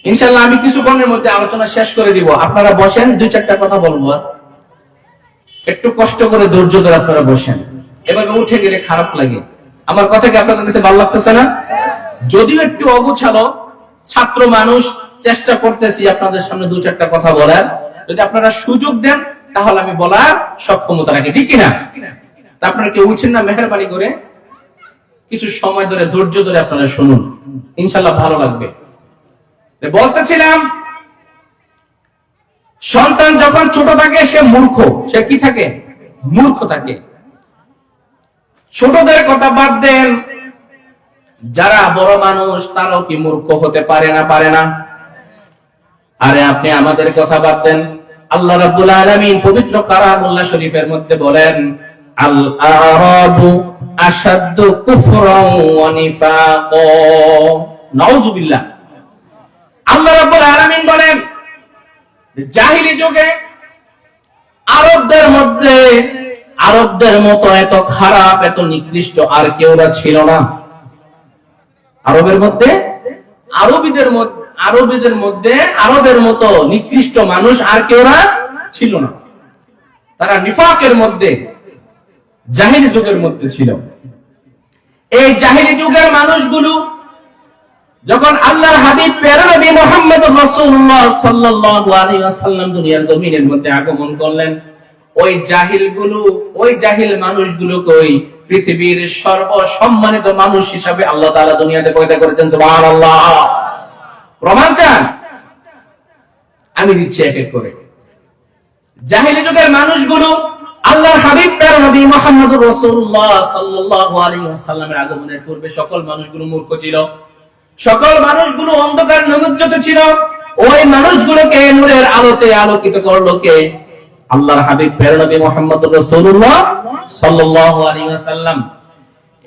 ইনশাআল্লাহ আমি কিছুক্ষণের মধ্যে আলোচনা শেষ করে দিব, আপনারা বসেন, দুই চারটা কথা বলবো, একটু কষ্ট করে ধৈর্য ধরে আপনারা বসেন। এভাবে উঠে গেলে খারাপ লাগে। আমার কথা কি আপনাদের কাছে ভালো লাগতেছে না? যদিও একটু অগোছালো, ছাত্র মানুষ, চেষ্টা করতেছি আপনাদের সামনে দু চারটা কথা বলার। যদি আপনারা সুযোগ দেন তাহলে আমি বলার সক্ষমতা রাখি, ঠিক কিনা? আপনারা কেউ উঠছেন না, মেহেরবানি করে কিছু সময় ধরে ধৈর্য ধরে আপনারা শুনুন, ইনশাআল্লাহ ভালো লাগবে। বলতেছিলাম, সন্তান যখন ছোট থাকে সে মূর্খ, সে কি থাকে? মূর্খ থাকে। ছোটদের কথা বাদ দেন, যারা বড় মানুষ তারাও কি মূর্খ হতে পারে না? পারে না? আরে আপনি আমাদের কথা বাদ দেন, আল্লাহ রাব্বুল আলামিন পবিত্র কালামুল্লাহ শরীফের মধ্যে বলেন, আল আরাবু আশাদ্দু কুফরান ওয়া নিফাকা। নাউযুবিল্লাহ। আল্লাহ রাব্বুল আলামিন বলেন, জাহিলি যুগে আরবদের মতো এত খারাপ, এত নিকৃষ্ট আর কেউ ছিল না। আরবের মতো নিকৃষ্ট মানুষ আর কেউ ছিল না। তারা নিফাকের মধ্যে, জাহিলি যুগের মধ্যে ছিল। এই জাহিলি যুগের মানুষগুলো যখন আল্লাহর হাবিব প্যারা নবী মুহাম্মদুর রাসূলুল্লাহ সাল্লাল্লাহু আলাইহি ওয়াসাল্লাম দুনিয়ার জমিনের মধ্যে আগমন করলেন, ওই জাহিল মানুষগুলোকে ওই পৃথিবীর সর্বসম্মানিত মানুষ হিসাবে আল্লাহ তাআলা দুনিয়াতে পয়দা করেছেন। সুবহানাল্লাহ। প্রমাণ চান? আমি দিচ্ছি এক এক করে। জাহিলি যুগের মানুষগুলো আল্লাহর হাবিব প্যারা নবী মুহাম্মদুর রাসূলুল্লাহ সাল্লাল্লাহু আলাইহি ওয়াসাল্লামের আগমনের পূর্বে সকল মানুষগুলো মূর্খ ছিল, সকল মানুষগুলো অন্ধকার নিমজ্জিত ছিল। ওই মানুষগুলোকে নূরের আলোতে আলোকিত করলো কে? আল্লাহর হাবিব প্যারা নবী মুহাম্মদুর রাসূলুল্লাহ সাল্লাল্লাহু আলাইহি ওয়াসাল্লাম।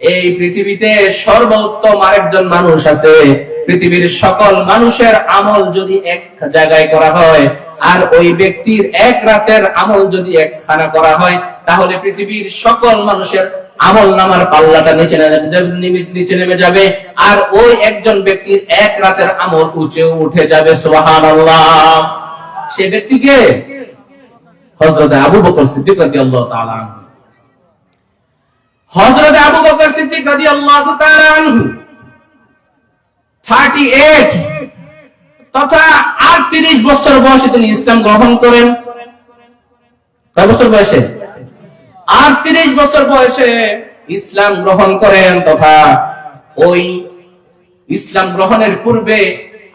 এই পৃথিবীতে সর্বোত্তম আরেকজন মানুষ আছে। পৃথিবীর সকল মানুষের আমল যদি এক জায়গায় করা হয় আর ওই ব্যক্তির এক রাতের আমল যদি একখানা করা হয়, তাহলে পৃথিবীর সকল মানুষের আমল নামার পাল্লাটা নিচে নেমে যাবে, আর ওই একজন ব্যক্তির এক রাতের আমল উঠে যাবে। সুবহানাল্লাহ। সে ব্যক্তিকে হযরত আবু বকর সিদ্দিক রাদিয়াল্লাহু তাআলা আনহু। হযরত আবু বকর সিদ্দিক রাদিয়াল্লাহু তাআলা আনহু 38 তথা 38 বছর বয়সে তিনি ইসলাম গ্রহণ করেন। কয় বছর বয়সে? 38 বছর বয়সে ইসলাম গ্রহণ করেন। তথা ওই ইসলাম গ্রহণের পূর্বে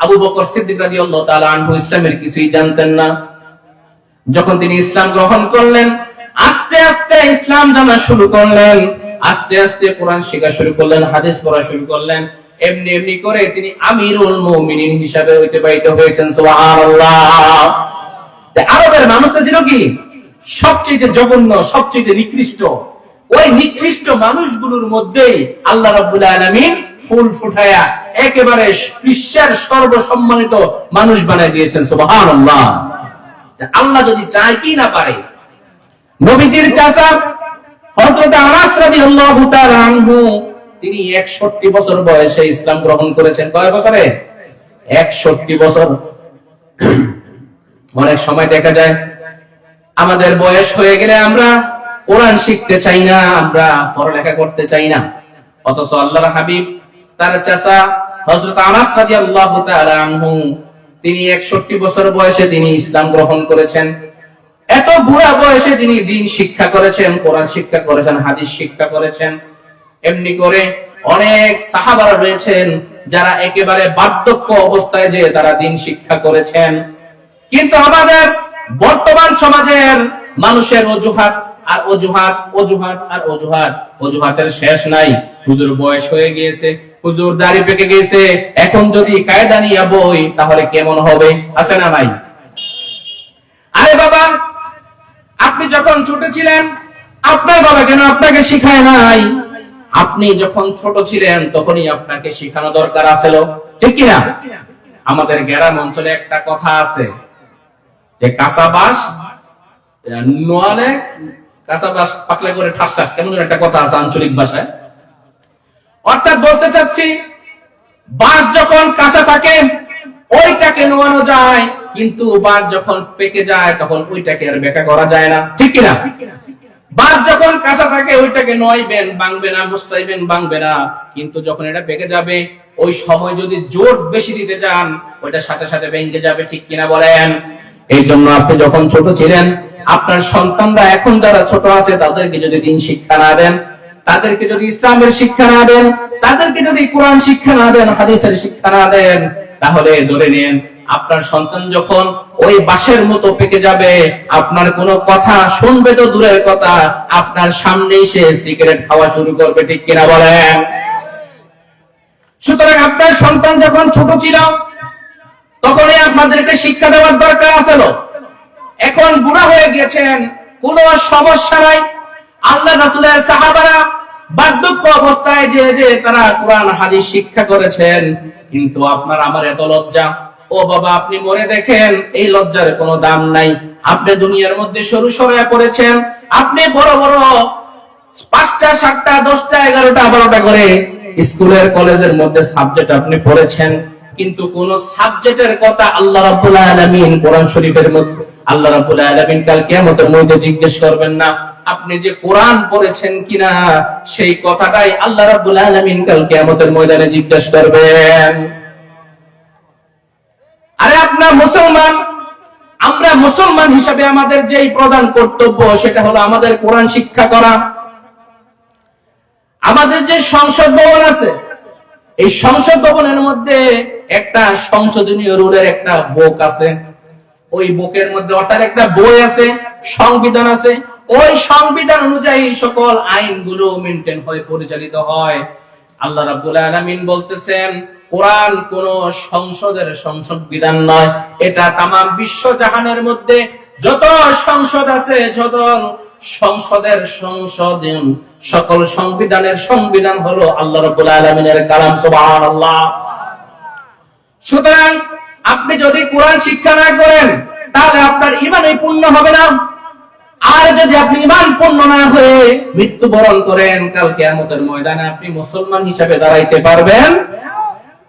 আবু বকর সিদ্দিক রাদিয়াল্লাহু তাআলা আনহু ইসলামের কিছুই জানতেন না। যখন তিনি ইসলাম গ্রহণ করলেন, আস্তে আস্তে ইসলাম জানা শুরু করলেন, আস্তে আস্তে কোরআন শেখা শুরু করলেন, হাদিস পড়া শুরু করলেন। এমনি এমনি করে তিনি আমিরুল মুমিনিন হিসাবে অতিবাহিত হয়েছেন। সুবহানাল্লাহ। আরবের মানুষটা ছিল কি? সবচেয়ে জঘন্য, সবচেয়ে নিকৃষ্ট। ওই নিকৃষ্ট মানুষগুলোর মধ্যেই আল্লাহ রাব্বুল আলামিন ফুল ফুটায়া একেবারে বিশ্বের সর্বসম্মানিত মানুষ বানায় দিয়েছেন। সুবহানাল্লাহ। আল্লাহ যদি চায় কি না পারে। নবীজির চাচা হযরত আনাস রাদিয়াল্লাহু তাআলা আনহু, তিনি 61 বছর বয়সে ইসলাম গ্রহণ করেছেন। কয় বছরে? 61 বছর। অনেক সময় দেখা যায় আমাদের বয়স হয়ে গেলে আমরা কোরআন শিখতে চাই না, আমরা পড়ালেখা করতে চাই না। অথচ আল্লাহর হাবিব তার চাচা হযরত আনাস রাদিয়াল্লাহু তাআলা আনহু, তিনি 61 বছর বয়সে তিনি ইসলাম গ্রহণ করেছেন। এত বুড়া বয়সে তিনি দ্বীন শিক্ষা করেছেন, কোরআন শিক্ষা করেছেন, হাদিস শিক্ষা করেছেন। এমনি করে অনেক সাহাবারা রয়েছেন যারা একেবারে বার্ধক্য অবস্থায় যে তারা দ্বীন শিক্ষা করেছেন। কিন্তু আমাদের বর্তমান সমাজের মানুষের অজুহাত আর অজুহাত, অজুহাত আর অজুহাত, অজুহাতের শেষ নাই। হুজুর বয়স হয়ে গিয়েছে, হুজুর দাড়ি পেকে গেছে, এখন যদি কায়দা নিয়ে বই তাহলে কেমন হবে? আছে না নাই? আরে বাবা, আপনি যখন ছোট ছিলেন আপনার বাবা কেন আপনাকে শিখায় নাই? আপনি যখন ছোট ছিলেন তখনই আপনাকে শিখানো দরকার আছিল, ঠিক কিনা? আমাদের গ্রাম অঞ্চলে একটা কথা আছে যে কাঁচা বাঁশ নোয়ালে কাঁচা বাস পাকলে করে ঠাস ঠাস, কেমন একটা কথা আছে আঞ্চলিক ভাষায়। অর্থাৎ বলতে চাচ্ছি, বাঁশ যখন কাঁচা থাকে ওইটাকে নোয়ানো যায়, কিন্তু বাঁশ যখন পেকে যায় তখন ওইটাকে আর বেঁকা করা যায় না, ঠিক কিনা? বাঁশ যখন কাঁচা থাকে ওইটাকে নোয়াইবেন, ভাঙবে না, মুছতাইবেন, ভাঙবে না, কিন্তু যখন এটা পেকে যাবে ওই সময় যদি জোর বেশি দিতে যান ওইটা সাথে সাথে ভেঙে যাবে, ঠিক কিনা বলেন? এই জন্য আপনি যখন ছোট ছিলেন, আপনার সন্তানরা এখন যারা ছোট আছে তাদেরকে যদি দিন শিক্ষা না দেন, তাদেরকে যদি ইসলামের শিক্ষা না দেন, তাদেরকে যদি কোরআন শিক্ষা না দেন, হাদিসের শিক্ষা না দেন, তাহলে ধরে নিন আপনার সন্তান যখন ওই বাঁশের মতো পেকে যাবে, আপনার কোনো কথা শুনবে তো দূরের কথা, আপনার সামনেই সে সিগারেট খাওয়া শুরু করবে, ঠিক কিনা বলেন? সুতরাং আপনার সন্তান যখন ছোট ছিল তখনই আপনাদেরকে শিক্ষা দেওয়ার দরকার আছিল। এখন বুড়া হয়ে গিয়েছেন, কোনো সমস্যা নাই। আল্লাহ রাসূলের সাহাবারা বার্ধক্য অবস্থায় যে তারা কোরআন হাদিস শিক্ষা করেছেন, কিন্তু আপনার আমার এত লজ্জা। ও বাবা, আপনি মরে দেখেন, এই লজ্জার কোনো দাম নাই। আপনি দুনিয়ার মধ্যে সরু সরায় পড়েছেন, আপনি বড় বড় 5টা 7টা 10টা 11টা 12টা করে স্কুলের কলেজের মধ্যে সাবজেক্ট আপনি পড়েছেন, কিন্তু কোন সাবজেক্টের কথা আল্লাহ রাব্বুল আলামিন কোরআন শরীফের মধ্যে, আল্লাহ রাব্বুল আলামিন কাল কিয়ামতের মধ্যে জিজ্ঞেস করবেন না আপনি যে কোরআন পড়েছেন কিনা, সেই কথাটাই আল্লাহ রাব্বুল আলামিন কাল কিয়ামতের ময়দানে জিজ্ঞেস করবেন। আরে আপনার মুসলমান, আমরা মুসলমান হিসাবে আমাদের যেই প্রধান কর্তব্য সেটা হলো আমাদের কোরআন শিক্ষা করা। আমাদের যে সংসদ ভবন আছে, এই সংসদ ভবনের মধ্যে একটা সংশোধনীয় রুলের একটা বুক আছে, ওই বুকের মধ্যে অর্থাৎ একটা বই আছে, সংবিধান আছে, ওই সংবিধান অনুযায়ী সকল আইনগুলো মেইনটেইন হয়ে পরিচালিত হয়। আল্লাহ রাব্বুল আলামিন বলতেছেন কোরআন কোন সংসদের সংসদ বিধান নয়, এটা তামাম বিশ্ব জাহানের মধ্যে যত সংসদ আছে, যত সংসদের সংশোধন, সকল সংবিধানের সংবিধান হলো আল্লাহ রাব্বুল আলামিনের কালাম, সুবহানাল্লাহ। সুতরাং আপনি যদি কোরআন শিক্ষা না করেন তাহলে আপনার ঈমানই পূর্ণ হবে না। আর যদি আপনি ঈমান পূর্ণ না হয়ে মৃত্যুবরণ করেন, কাল কিয়ামতের ময়দানে আপনি মুসলমান হিসেবে দাঁড়াইতে পারবেন?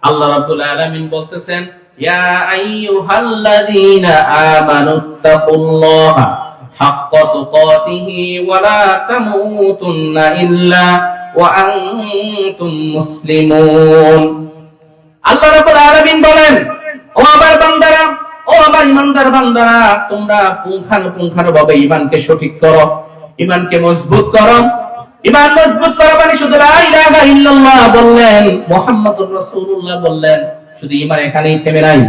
আল্লাহ রাব্বুল আলামিন বলতেছেন, ইয়া আইয়ুহাল্লাযীনা আমানুত্তাকুল্লাহা হাক্কা তুকাতিহি ওয়া লা তামুতুন্না ইল্লা ওয়া আনতুম মুসলিমুন। আল্লাহ রাব্বুল আলামিন বলেন, ও আমার বান্দারা, ও আমার ইমানদার বান্দারা, তোমরা পুঙ্খানুপুঙ্খানুভাবে ঈমানকে সঠিক করো, ঈমানকে মজবুত করো। ঈমান মজবুত করা মানে শুধু লা ইলাহা ইল্লাল্লাহ বললেন, মুহাম্মাদুর রাসূলুল্লাহ বললেন, শুধু ঈমান এখানেই থেমে নাই,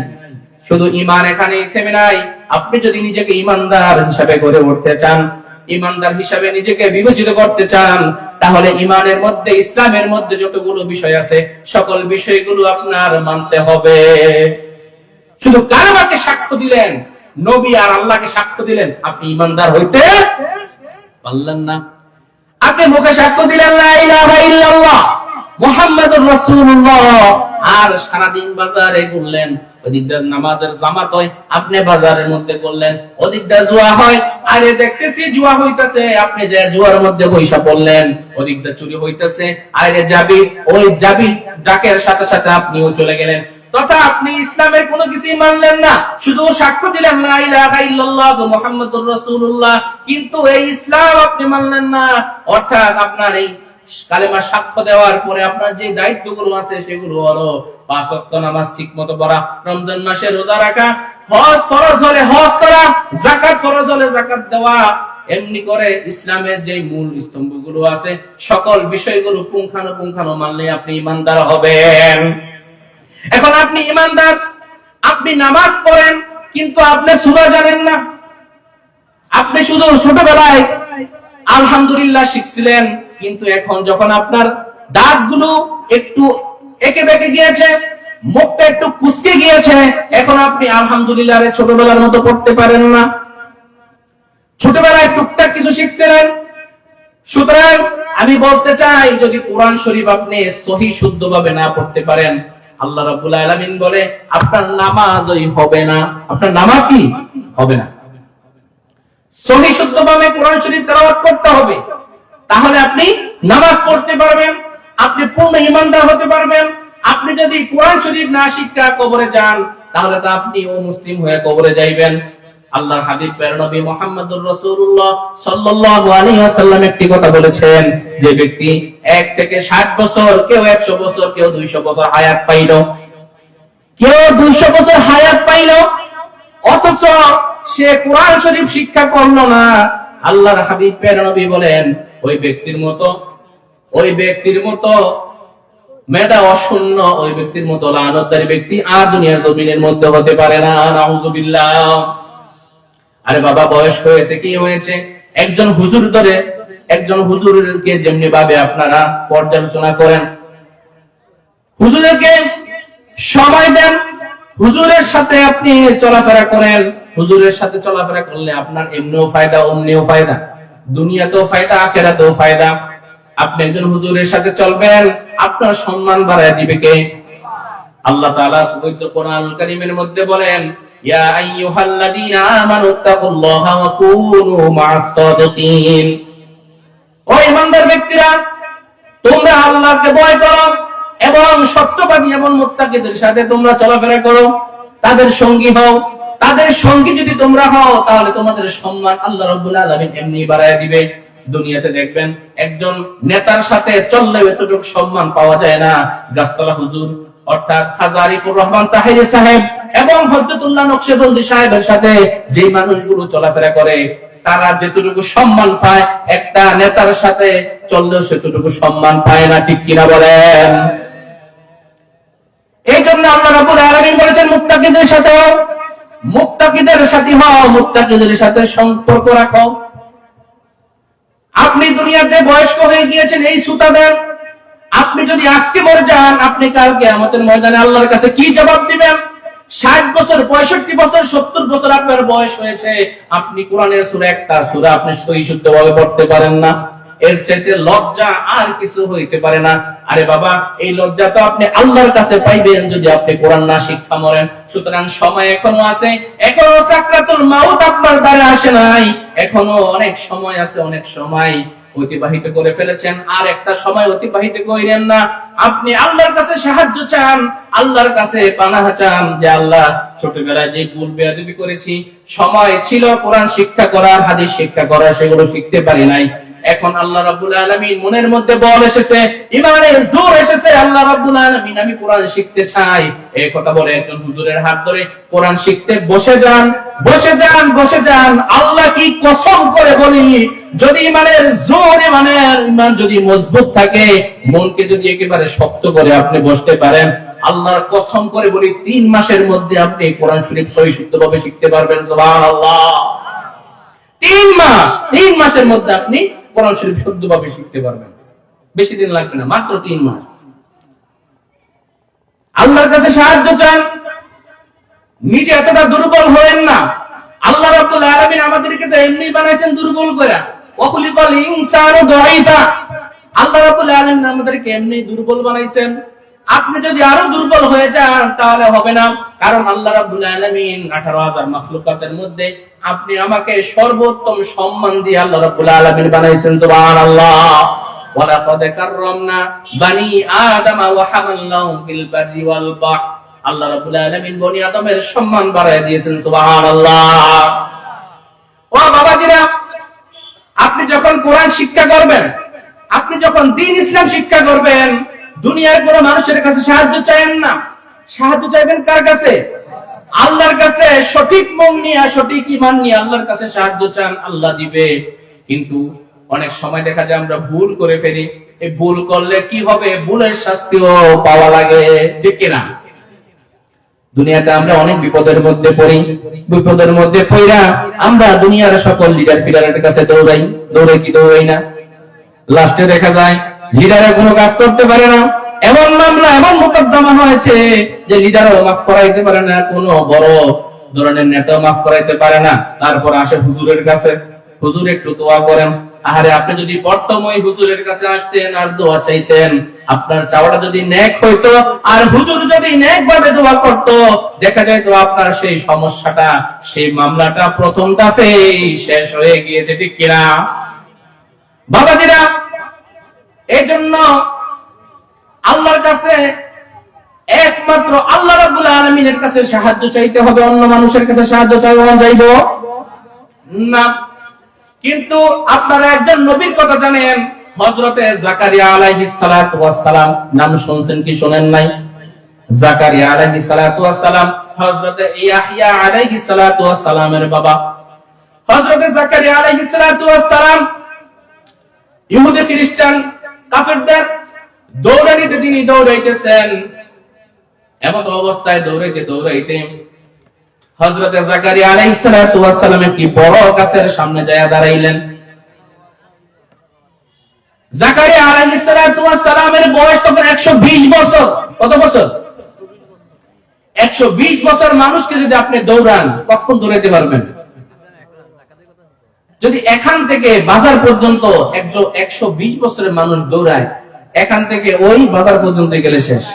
শুধু ঈমান এখানেই থেমে নাই। আপনি যদি নিজেকে ঈমানদার হিসাবে গড়ে উঠতে চান, ঈমানদার হিসাবে নিজেকে বিবেচিত করতে চান, তাহলে ঈমানের মধ্যে, ইসলামের মধ্যে যতগুলো বিষয় আছে সকল বিষয়গুলো আপনার মানতে হবে। শুধু কালেমাকে সাক্ষ্য দিলেন, নবী আর আল্লাহকে সাক্ষ্য দিলেন, আপনি ঈমানদার হইতে পারলেন না। আপনি মুখে সাক্ষ্য দিলেন লা ইলাহা ইল্লাল্লাহ মুহাম্মাদুর রাসূলুল্লাহ, আর সারাদিন বাজারে ঘুরলেন, ওদিকটা নামাজের জামাত হয়, আপনি বাজারের মধ্যে করলেন, ওদিকটা জুয়া হয়, আরে দেখতেছি জুয়া হইতাছে, আপনি যে জুয়ার মধ্যে পয়সা পড়লেন, ওদিকটা চুরি হইতাছে, আরে যাবি, ওই যাবি ডাকের সাথে সাথে আপনিও চলে গেলেন, তথা আপনি ইসলামের কোনো কিছুই মানলেন না, শুধু সাক্ষ্য দিলেন লা ইলাহা ইল্লাল্লাহ মুহাম্মাদুর রাসূলুল্লাহ, কিন্তু এই ইসলাম আপনি মানলেন না। অর্থাৎ আপনার এই কালেমা সাক্ষ্য দেওয়ার পরে আপনার যে দায়িত্বগুলো আছে সেগুলো হলো 5 ওয়াক্ত নামাজ ঠিকমতো পড়া, রমজান মাসে রোজা রাখা, হজ ফরজ হলে হজ করা, যাকাত ফরজ হলে যাকাত দেওয়া, এমনি করে ইসলামের যে মূল স্তম্ভগুলো আছে সকল বিষয়গুলো পুঙ্খানুপুঙ্খানু মানলে আপনি ঈমানদার হবেন। এখন আপনি ঈমানদার, আপনি নামাজ পড়েন কিন্তু আপনি সূরা জানেন না, আপনি শুধু ছোটবেলায় আলহামদুলিল্লাহ শিখছিলেন, কিন্তু এখন যখন আপনার দাঁতগুলো একটু এঁকে বেঁকে গিয়েছে, মুখটা একটু কুঁচকে গিয়েছে, এখন আপনি আলহামদুলিল্লাহ ছোটবেলার মতো পড়তে পারেন না। ছোটবেলায় টুকটাক কিছু শিখছিলেন। সুতরাং আমি বলতে চাই, যদি কোরআন শরীফ আপনি সহি শুদ্ধভাবে না পড়তে পারেন, আল্লাহ রাব্বুল আলামিন বলে আপনার নামাজই হবে না। আপনার নামাজ কি হবে না? সহি শুদ্ধভাবে কোরআন শরীফ তেলাওয়াত করতে হবে, তাহলে আপনি নামাজ পড়তে পারবেন, আপনি পূর্ণ ঈমানদার হতে পারবেন। আপনি যদি কোরআন শরীফ না শিক্ষা কবরে যান, তাহলে তো আপনি মুসলিম হয়ে কবরে যাইবেন। আল্লাহর হাবিব প্রিয় নবী মুহাম্মদুর রাসূলুল্লাহ সাল্লাল্লাহু আলাইহি ওয়াসাল্লাম একটি কথা বলেছেন, যে ব্যক্তি 1 থেকে 60 বছর, কেউ 100 বছর, কেউ 200 বছর হায়াত পাইল, কেউ 200 বছর হায়াত পাইল, অথচ সে কোরআন শরীফ শিক্ষা করলো না, আল্লাহর হাবিব প্রিয় নবী বলেন ওই ব্যক্তির মতো মেধা অশূন্য, ওই ব্যক্তির মতো লানতদারী ব্যক্তি আর দুনিয়ার জমিনের মধ্যে হতে পারে না। নাউযুবিল্লাহ। আরে বাবা, বয়স হয়েছে, কি হয়েছে? একজন হুজুরকে যেমনি ভাবে আপনারা পর্যালোচনা করেন, হুজুরকে সময় দেন, হুজুরের সাথে আপনি চলাফেরা করেন, হুজুরের সাথে চলাফেরা করলে আপনার এমনিও ফায়দা, অমনিও ফায়দা, দুনিয়াতেও ফায়দা, আখিরাতেও ফায়দা। আপনি একজন হুজুরের সাথে চলবেন, আপনার সম্মান বাড়ায় দিবে কে? আল্লাহ তাআলা পবিত্র কোরআনুল কারীমের মধ্যে বলেন, ইয়া আইয়ুহাল্লাযীনা আমানুত্তাকুল্লাহা ওয়া কুনু মা'আস সাদিকিন। ও ঈমানদার ব্যক্তিরা, তোমরা আল্লাহকে ভয় করো এবং সত্যবাদী এবং মুত্তাকিদের সাথে তোমরা চলাফেরা করো, তাদের সঙ্গী হও। তাদের সঙ্গী যদি তোমরা হও, তাহলে তোমাদের সম্মান আল্লাহ রাব্বুল আলামিন এমনি বাড়ায় দিবে। দুনিয়াতে দেখবেন একজন নেতার সাথে চললে এতটুকু সম্মান পাওয়া যায় না। গাছতলা হুজুর অর্থাৎ খাজা আরিফুর রহমান তাহেরি সাহেব এবং হযরতুল্লাহ নকশবন্দি সাহেবের সাথে যে মানুষগুলো চলাফেরা করে, তারা যেটুকু সম্মান পায়, একটা নেতার সাথে চললেও সেটুকু সম্মান পায় না। ঠিক কিনা বলেন? এই জন্য আল্লাহ রাব্বুল আলামিন বলেছেন, মুত্তাকিদের সাথে হও, মুত্তাকিদের সাথী হও, মুত্তাকিদের সাথে সম্পর্ক রাখো। আপনি দুনিয়াতে বয়স্ক হয়ে গিয়েছেন, এই সুতা দেন। আপনি যদি আজকে মরে যান, আপনি কাল কিয়ামতের ময়দানে আল্লাহর কাছে কি জবাব দিবেন? 60 বছর, 65 বছর, 70 বছর আপনার বয়স হয়েছে, আপনি কোরআনের সূরা, একটা সূরা আপনি সহি শুদ্ধভাবে পড়তে পারেন না। এর চাইতে লজ্জা আর কিছু হইতে পারে না। আরে বাবা, এই লজ্জা তো আপনি আল্লাহর কাছে পাইবেন যদি আপনি কোরআন না শিক্ষা মরেন। সুতরাং সময় এখনো আছে, এখনো সাকরাতুল মাউত আপনার দ্বারে আসে নাই, এখনো অনেক সময় আছে, অনেক সময় অতিবাহিত করে ফেলেছেন, আর একটা সময় অতিবাহিত করেন না। আপনি আল্লাহর কাছে সাহায্য চান, আল্লাহর কাছে পানাহ চান, যে আল্লাহ, ছোটবেলায় যে ভুল বেয়াদবি করেছি, সময় ছিল কোরআন শিক্ষা করার, হাদিস শিক্ষা করার, সেগুলো শিখতে পারি নাই। এখন আল্লাহ রাব্বুল আলামিন মনের মধ্যে বল এসেছে, ঈমানের জোর এসেছে, আল্লাহ রাব্বুল আলামিন আমি কোরআন শিখতে চাই। এই কথা বলে একজন হুজুরের হাত ধরে কোরআন শিখতে বসে যান, বসে যান, বসে যান। আল্লাহ কি কসম করে বলি, যদি ঈমানের জোর, ঈমান যদি মজবুত থাকে, মনকে যদি একেবারে শক্ত করে আপনি বসতে পারেন, আল্লাহর কসম করে বলি 3 মাসের মধ্যে আপনি কোরআন শরীফ সহি শুদ্ধভাবে শিখতে পারবেন। সুবহানাল্লাহ। 3 মাসের মধ্যে আপনি কোরআন শরীফ শুদ্ধভাবে শিখতে পারবেন। বেশি দিন লাগবে না, মাত্র 3 মাস। আল্লাহর কাছে সাহায্য চান, নিজে এতটা দুর্বল হবেন না। আল্লাহ রাব্বুল আলামিন আমাদেরকে তো এমনি বানাইছেন দুর্বল করে, ওয়াখলিকাল ইনসানু দাঈফা। আল্লাহ রাব্বুল আলামিন আমাদেরকে এমনি দুর্বল বানাইছেন। আপনি যদি আরো দুর্বল হয়ে যান তাহলে হবে না, কারণ আল্লাহ রাব্বুল আলামিন 18,000 মাখলুকাতের মধ্যে আপনি আমাকে সর্বোত্তম সম্মান দিয়ে আল্লাহ রাব্বুল আলামিন বানাইছেন। সুবহানাল্লাহ। ওয়ালাকাদ কাররামনা বানি আদম ওয়া হামালনাহুম ফিল বাররি ওয়াল বাহর। আল্লাহ রাব্বুল আলামিন বনি আদমের সম্মান বাড়ায় দিয়েছেন। সুবহানাল্লাহ। ও বাবাজিরা, আপনি যখন কোরআন শিক্ষা করবেন, আপনি যখন দ্বীন ইসলাম শিক্ষা করবেন, দুনিয়ার কোনো মানুষের কাছে সাহায্য চাইবেন না। সাহায্য চাইবেন কার কাছে? আল্লাহর কাছে। সঠিক মন নিয়ে, সঠিক ঈমান নিয়ে আল্লাহর কাছে সাহায্য চান, আল্লাহ দিবে। কিন্তু অনেক সময় দেখা যায় আমরা ভুল করে ফেলি। এই ভুল করলে কি হবে? ভুলের শাস্তিও পাওয়া লাগে। ঠিক কিনা? দুনিয়াতে আমরা অনেক বিপদের মধ্যে পড়ি। বিপদের মধ্যে পড়া আমরা দুনিয়ার সকল লিডার ফিডারের কাছে দৌড়াই কি দৌড়াই না? লাস্টে দেখা যায় লিডাররা কোনো কাজ করতে পারে না, এমন মামলা, এমন মোকদ্দমা হয়েছে যে লিডারও মাফ করাইতে পারে না, কোনো বড় ধরনের নেতাও মাফ করাইতে পারে না। তারপর আসে হুজুরের কাছে, হুজুর একটু দোয়া করেন, আরে আপনি যদি বর্তময় হুজুরের কাছে আসতেন আর দোয়া চাইতেন, আপনার চাওয়াটা যদি নেক হইতো আর হুজুর যদি নেক ভাবে দোয়া করতো, দেখা যায় তো আপনার সেই সমস্যাটা, সেই মামলাটা প্রথম দফায় শেষ হয়ে গিয়েছে, ঠিক কিনা বাবাজিরা? এই জন্য আল্লাহর কাছে, একমাত্র আল্লাহ রাব্বুল আলামিনের কাছে সাহায্য চাইতে হবে, অন্য মানুষের কাছে সাহায্য চাইবো না। কিন্তু আপনারা একজন নবীর কথা জানেন, হযরতে জাকারিয়া আলাইহিস সালাতু ওয়াস সালাম, নাম শুনছেন কি শুনেন নাই? জাকারিয়া আলাইহিস সালাতু ওয়াস সালাম হযরতে ইয়াহইয়া আলাইহিস সালাতু ওয়াস সালামের বাবা। হযরতে জাকারিয়া আলাইহিস সালাতু ওয়াস সালাম ইহুদি খ্রিস্টান কাফেরদের দৌড়ানিতে তিনি দৌড়াইতেছেন। এমন অবস্থায় দৌড়াইতে হযরতে জাকারিয়া আলাইহিস সালাতু ওয়াস সালাম একটি বড় গাছের সামনে যায় দাঁড়াইলেন। জাকারিয়া আলাইহিস সালাতু ওয়াস সালামের বয়স তখন 120 বছর। কত বছর? 120 বছর মানুষকে যদি আপনি দৌড়ান, কখন দৌড়াইতে পারবেন? যদি এখান থেকে বাজার পর্যন্ত 120 বছরের মানুষ দৌড়ায়, এখান থেকে ওই বাজার পর্যন্ত গেলে শেষ।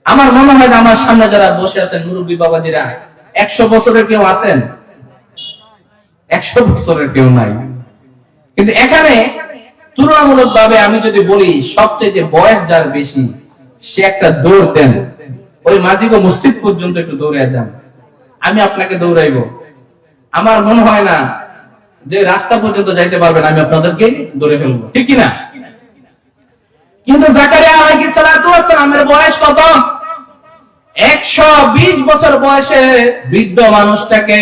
আমার মনে হয় না আমার সামনে যারা বসে আছেন মুরব্বী বাবাজিরা, 100 বছরের কেউ আছেন? 100 বছরের কেউ নাই। কিন্তু এখানে তুলনামূলক ভাবে আমি যদি বলি, সবচেয়ে বয়স যার বেশি, সে একটা দৌড় দেন, ওই মাঝিগো মসজিদ পর্যন্ত একটু দৌড়ে যান, আমি আপনাকে দৌড়াইবো। আমার মনে হয় না যে রাস্তা পর্যন্ত যাইতে পারবেন, আমি আপনাদেরকে দৌড়ে ফেলবো, ঠিক কিনা? কিন্তু জাকারিয়া আলাইহিস সালাতু ওয়াস সালামের বয়স কত? 120 বছর বয়সে বৃদ্ধ মানুষটাকে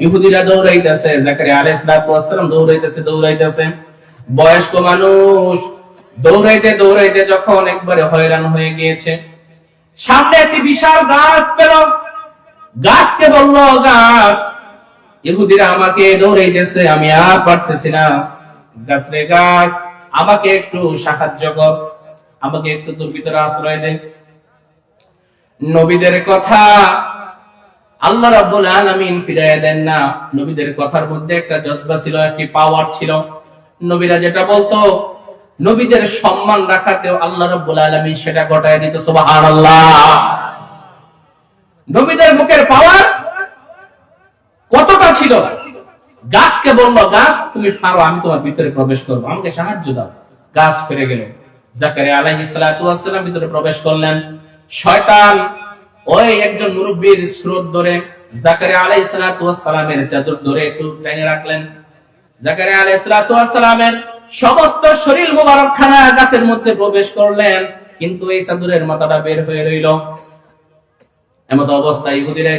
ইহুদিরা দৌড়াইতেছে, জাকারিয়া আলাইহিস সালাতু ওয়াস সালাম দৌড়াইতেছে। বয়স্ক মানুষ দৌড়াইতে যখন একবারে হয়রান হয়ে গিয়েছে, সামনে একটি বিশাল গাছ পেল। গাছকে বলল, গাছ, ইহুদিরা আমাকে দৌড়াইতেছে, আমি আর পারতেছি না, গাছ রে গাছ, আমাকে একটু সাহায্য কর, আমাকে একটু তোর ভিতরে আশ্রয় দে। নবীদের কথা আল্লাহ রাব্বুল আলামিন ফিরাইয়া দেন না। নবীদের কথার মধ্যে একটা জজবা ছিল, একটি পাওয়ার ছিল। নবীরা যেটা বলতো, নবীদের সম্মান রাখাতেও আল্লাহ রাব্বুল আলামিন সেটা ঘটায় দিত। সুবহানাল্লাহ। নবীদের মুখের পাওয়ার কতটা ছিল! গাছকে বলল, গাছ তুমি পারো, আমি তোমার ভিতরে প্রবেশ করবো, আমাকে সাহায্য দাও। গাছ ফিরে গেল। জাকারিয়া আলাইহিস সালাতু ওয়াস সালাম ভিতরে প্রবেশ করলেন। শয়তান ওই একজন মুরব্বির স্রোত ধরে জাকারিয়া আলাইহিস সালাতু ওয়াস সালামের চাদর ধরে একটু টেনে রাখলেন। জাকারিয়া আলাইহিস সালাতু ওয়াস সালামের সমস্ত শরীর মোবারক খানা গাছের মধ্যে প্রবেশ করলেন, কিন্তু এই চাদরের মাথাটা বের হয়ে রইল। এমত অবস্থায় ইহুদিরা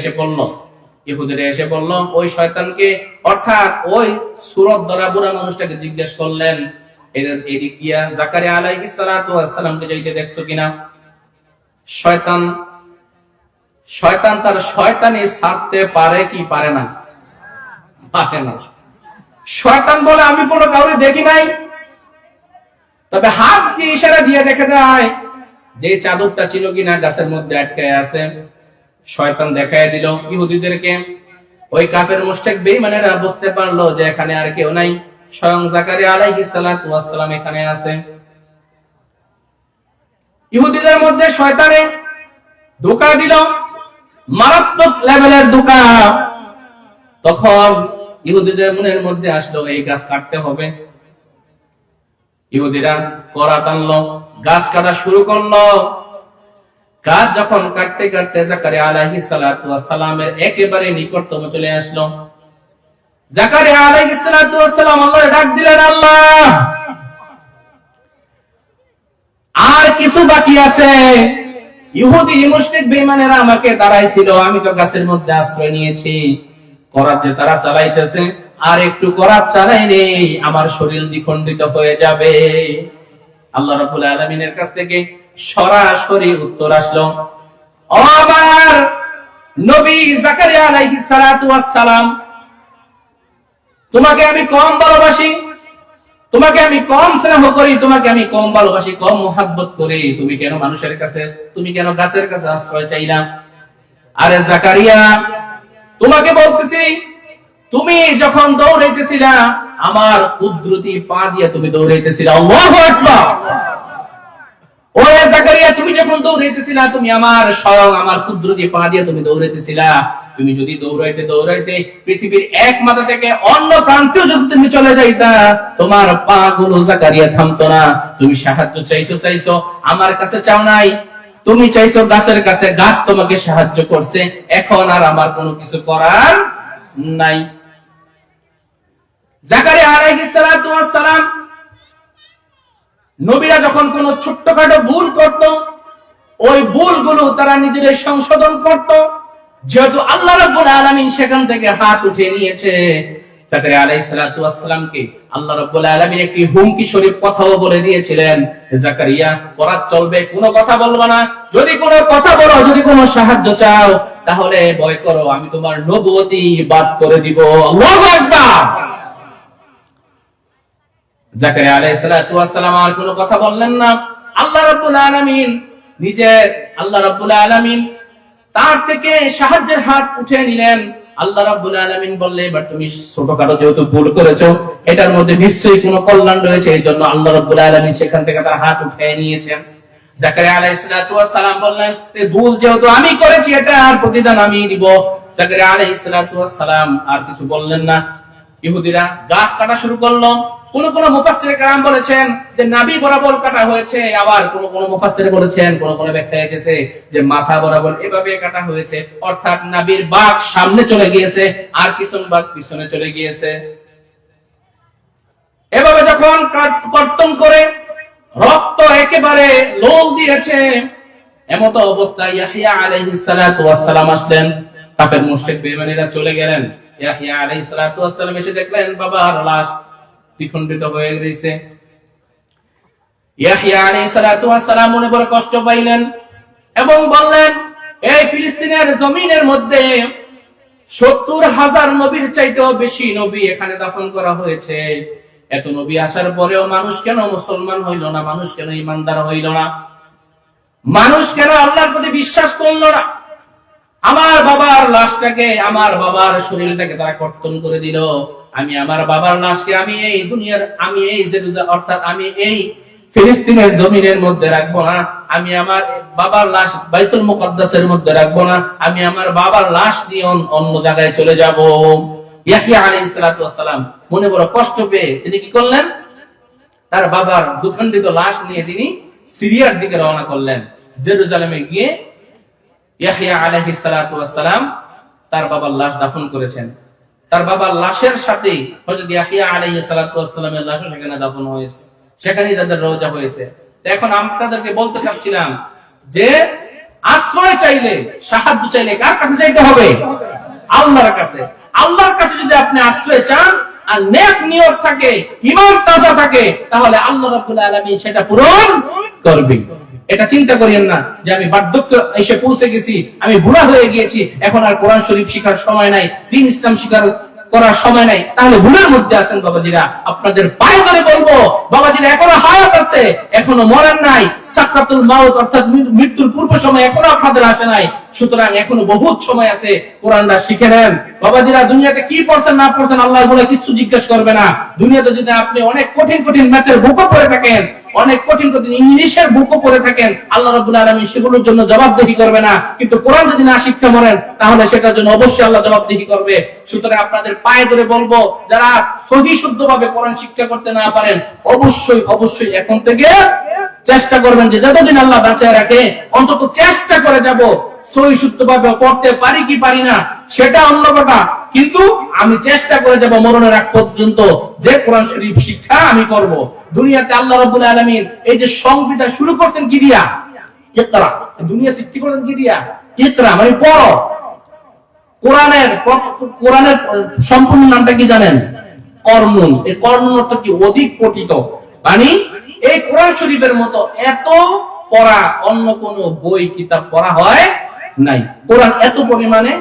এসে পড়ল ওই শয়তানকে, অর্থাৎ ওই সুরত ধরা বুড়া মানুষটাকে জিজ্ঞেস করলেন, এদিক দিয়া জাকারিয়া আলাইহিস সালাতু ওয়াস সালামকে যাইতে দেখছো কিনা? শয়তান তার শয়তানি ছাড়তে পারে কি পারে না? পারে না। শয়তান বলে, আমি কোনো কাউকে দেখি নাই, তবে হাত দিয়ে ইশারা দিয়ে দেখে দেয় যে চাদরটা ছিল কিনা গাছের মধ্যে আটকায় আছে। শয়তান দেখায় দিল ইহুদিদেরকে। ওই কাফের মুশরিক বেঈমানেরা বুঝতে পারলো যে এখানে আর কেউ নাই, স্বয়ং জাকারিয়া আলাইহিস সালাতু ওয়াস সালাম এখানে আছে। ইহুদিদের মধ্যে শয়তানে ধোঁকা দিল, মারাত্মক লেভেলের ধোঁকা। তখন ইহুদিদের মনের মধ্যে আসলো এই গাছ কাটতে হবে। ইহুদিরা করাত আনলো, গাছ কাটা শুরু করলো। গাছ যখন কাটতে কাটতে জাকারিয়া আলাইহিস সালাতু ওয়াস সালামের একেবারে নিকটতম চলে আসলো। জাকারিয়া আলাইহিস সালাতু ওয়াস সালাম আল্লাহর ডাক দিলেন, আল্লাহ, আর কিছু বাকি আছে। ইহুদি মুশরিক বেঈমানেরা আমাকে দাঁড়াইছিল, আমি তো গাছের মধ্যে আশ্রয় নিয়েছি। করাত যে তারা চালাইতেছে, আর একটু করাত চালাই নেই, আমার শরীর দ্বিখণ্ডিত হয়ে যাবে। আল্লাহ রাব্বুল আলামিনের কাছ থেকে সরাসরি উত্তর আসলো, ও আমার নবী জাকারিয়া আলাইহিস সালাতু ওয়াস সালাম, তোমাকে আমি কম ভালোবাসি, তোমাকে আমি কম স্নেহ করি, তোমাকে আমি কম ভালোবাসি, কম মুহাব্বত করি, তুমি কেন মানুষের কাছে, তুমি কেন গাছের কাছে আশ্রয় চাইলা? আরে জাকারিয়া, তোমাকে বলতেছি তুমি যখন দৌড়াইতেছিলা আমার কুদরতি পা দিয়ে তুমি দৌড়াইতেছিলা। আল্লাহু আকবার। ওরে জাকারিয়া, তুমি যখন দৌড়াইতেছিলা তুমি আমার স্বয়ং আমার কুদরতি পা দিয়ে তুমি দৌড়াইতেছিলা। তুমি যদি দৌড়াইতে দৌড়াইতে পৃথিবীর এক মাথা থেকে অন্য প্রান্তেও যদি তুমি চলে যাইতা, তোমার পা গুলো জাকারিয়া থামতো না। তুমি সাহায্য চাইছো আমার কাছে চাও নাই, তুমি চাইছো গাছের কাছে, গাছ তোমাকে সাহায্য করছে। এখন আর আমার কোনো কিছু করার নাই। জাকারিয়া আলাইহিস সালাতু ওয়াস সালাম নবীরা যখন কোন ছোট্টখাটো ভুল করত, ওই ভুলগুলো তারা নিজেদের সংশোধন করত। যেহেতু আল্লাহ রাব্বুল আলামিন সেখান থেকে হাত উঠিয়ে নিয়েছে, জাকারিয়া আলাইহিস সালাতু ওয়াস সালামকে আল্লাহ রাব্বুল আলামিন একটি হুমকি শরীফ কথাও বলে দিয়েছিলেন, জাকারিয়া করাত চলবে, কোনো কথা বলবা না। যদি কোনো কথা বলো, যদি কোনো সাহায্য চাও, তাহলে ভয় করো, আমি তোমার নবুয়তি বাদ করে দিব। আল্লাহু আকবার। জাকারিয়া আলাইহিস সালাতু ওয়াস সালাম আর কোনো কথা বললেন না। আল্লাহ রাব্বুল আলামিন তার থেকে সাহায্যের হাত উঠিয়ে নিলেন। আল্লাহ রাব্বুল আলামিন বললেন, এবার তুমি ছোটখাটো যেহেতু ভুল করেছো, এটার মধ্যে নিশ্চয়ই কোনো কল্যাণ রয়েছে, এই জন্য আল্লাহ রাব্বুল আলামিন সেখান থেকে তার হাত উঠিয়ে নিয়েছেন। জাকারিয়া আলাইহিস সালাতু ওয়াস সালাম বললেন, এই ভুল যেহেতু আমি করেছি, এটা আর প্রতিদান আমি দিব। জাকারিয়া আলাইহিস সালাতু ওয়াস সালাম আর কিছু বললেন না। ইহুদিরা গাছ কাটা শুরু করলো। কোন মুফাসসিরে কেরাম বলেছেন যে নাভি বরাবর কাটা হয়েছে, আবার কোন মুফাসসিরে বলেছেন, কোন ব্যাখ্যায় এসেছে যে মাথা বরাবর এভাবে কাটা হয়েছে, অর্থাৎ নাভির বাঁক সামনে চলে গিয়েছে আর পিছন বাঁক পিছনে চলে গিয়েছে। এভাবে যখন কর্তন করে রক্ত একেবারে লোল দিয়েছে, এমত অবস্থায় ইয়াহইয়া আলাইহিস সালাতু ওয়াস সালাম আসলেন। কাফের মুশরিক বেঈমানেরা চলে গেলেন। ইয়াহইয়া আলাইহিস সালাতু ওয়াস সালাম এসে দেখলেন বাবার লাশ দ্বিখণ্ডিত হয়ে গেছে। ইয়াহইয়া আলাইহিস সালাতু ওয়াস সালাম মনে বড় কষ্ট পাইলেন এবং বললেন, এই ফিলিস্তিনের জমিনের মধ্যে 70,000 নবীর চাইতেও বেশি নবী এখানে দাফন করা হয়েছে। এত নবী আসার পরেও মানুষ কেন মুসলমান হইল না? মানুষ কেন ঈমানদার হইল না? মানুষ কেন আল্লাহর প্রতি বিশ্বাস করল না? আমার বাবার লাশটাকে, আমার বাবার শরীরটাকে তারা কর্তন করে দিল। আমি আমার বাবার লাশকে আমি এই দুনিয়ার, আমি এই জেরুজালেম অর্থাৎ আমি এই ফিলিস্তিনের জমিনের মধ্যে রাখবো না। আমি আমার বাবার লাশ বাইতুল মুকাদ্দাসের মধ্যে রাখবো না। আমি আমার বাবার লাশ নিয়ে অন্য জায়গায় চলে যাব। ইয়াহইয়া আলাইহিস সালাতু ওয়াস সালাম মনে বড় কষ্ট পেয়ে তিনি কি করলেন? তার বাবার দুখণ্ডিত লাশ নিয়ে তিনি সিরিয়ার দিকে রওনা করলেন। জেরুজালেমে গিয়ে ইয়াহইয়া আলাইহিস সালাতু ওয়াস সালাম তার বাবার লাশ দাফন করেছেন। তার বাবার লাশের সাথে হযরত ইয়াহইয়া আলাইহিস সালাতু ওয়াস সালামের লাশও সেখানে দাফন হয়েছে, সেখানেই তাদের রওজা হয়েছে। এখন আপনাদেরকে বলতে চাচ্ছিলাম যে আশ্রয় চাইলে, সাহায্য চাইলে কার কাছে চাইতে হবে? আল্লাহর কাছে। আল্লাহর কাছে যদি আপনি আশ্রয় চান আর নেক নিয়ত থাকে, ঈমান তাজা থাকে, তাহলে আল্লাহ রাব্বুল আলামিন সেটা পূরণ করবেন। এটা চিন্তা করিয়েন না যে আমি বার্ধক্য এসে পৌঁছে গেছি, আমি বুড়া হয়ে গিয়েছি, এখন আর কোরআন শরীফ শিখার সময় নাই, দ্বীন ইসলাম শিখার করার সময় নাই, তাহলে ভুলের মধ্যে আছেন বাবাজিরা। আপনাদের পায়ে ধরে বলবো, বাবাজিরা এখনো হায়াত আছে, এখনো মরেন নাই। সাকরাতুল মাউত অর্থাৎ মৃত্যুর পূর্ব সময় এখনো আপনাদের আসে নাই। সুতরাং এখনো বহুত সময় আছে, কোরআনটা শিখে নেন। বাবাজিরা দুনিয়াতে কি পড়ছেন না পড়ছেন আল্লাহ বলে কিছু জিজ্ঞেস করবে না। দুনিয়াতে যদি আপনি অনেক কঠিন কঠিন ম্যাথের বুকও পড়ে থাকেন, অনেক কঠিন কঠিন ইংলিশের বুকও পড়ে থাকেন, আল্লাহ রাব্বুল আলামিন সেগুলোর জন্য জবাবদিহি করবে না। কিন্তু কোরআন যদি না শিক্ষা মরেন, তাহলে সেটার জন্য অবশ্যই আল্লাহ জবাবদিহি করবে। সুতরাং আপনাদের পায়ে ধরে বলবো, যারা সহি শুদ্ধভাবে কোরআন শিক্ষা করতে না পারেন, অবশ্যই অবশ্যই এখন থেকে চেষ্টা করবেন যে যতদিন আল্লাহ বাঁচিয়ে রাখে অন্তত চেষ্টা করে যাব। সহি শুদ্ধভাবে পড়তে পারি কি পারি না সেটা অন্য কথা, কিন্তু আমি চেষ্টা করে যাব মরণের আগ পর্যন্ত যে কোরআন শরীফ শিক্ষা আমি করব। দুনিয়াতে আল্লাহ রাব্বুল আলামিন এই যে সংবিধান শুরু করছেন কি দিয়া? ইকরা। দুনিয়া সৃষ্টি করেন কি দিয়া? ইকরা মানে পড়ো। কোরআনের সম্পূর্ণ নামটা কি জানেন? কর্নুন। এই কর্নুন অর্থ কি? অধিক পঠিত। মানে এই কোরআন শরীফের মতো এত পড়া অন্য কোন বই কিতাব পড়া হয় নাই। কোরআন এত পরিমাণে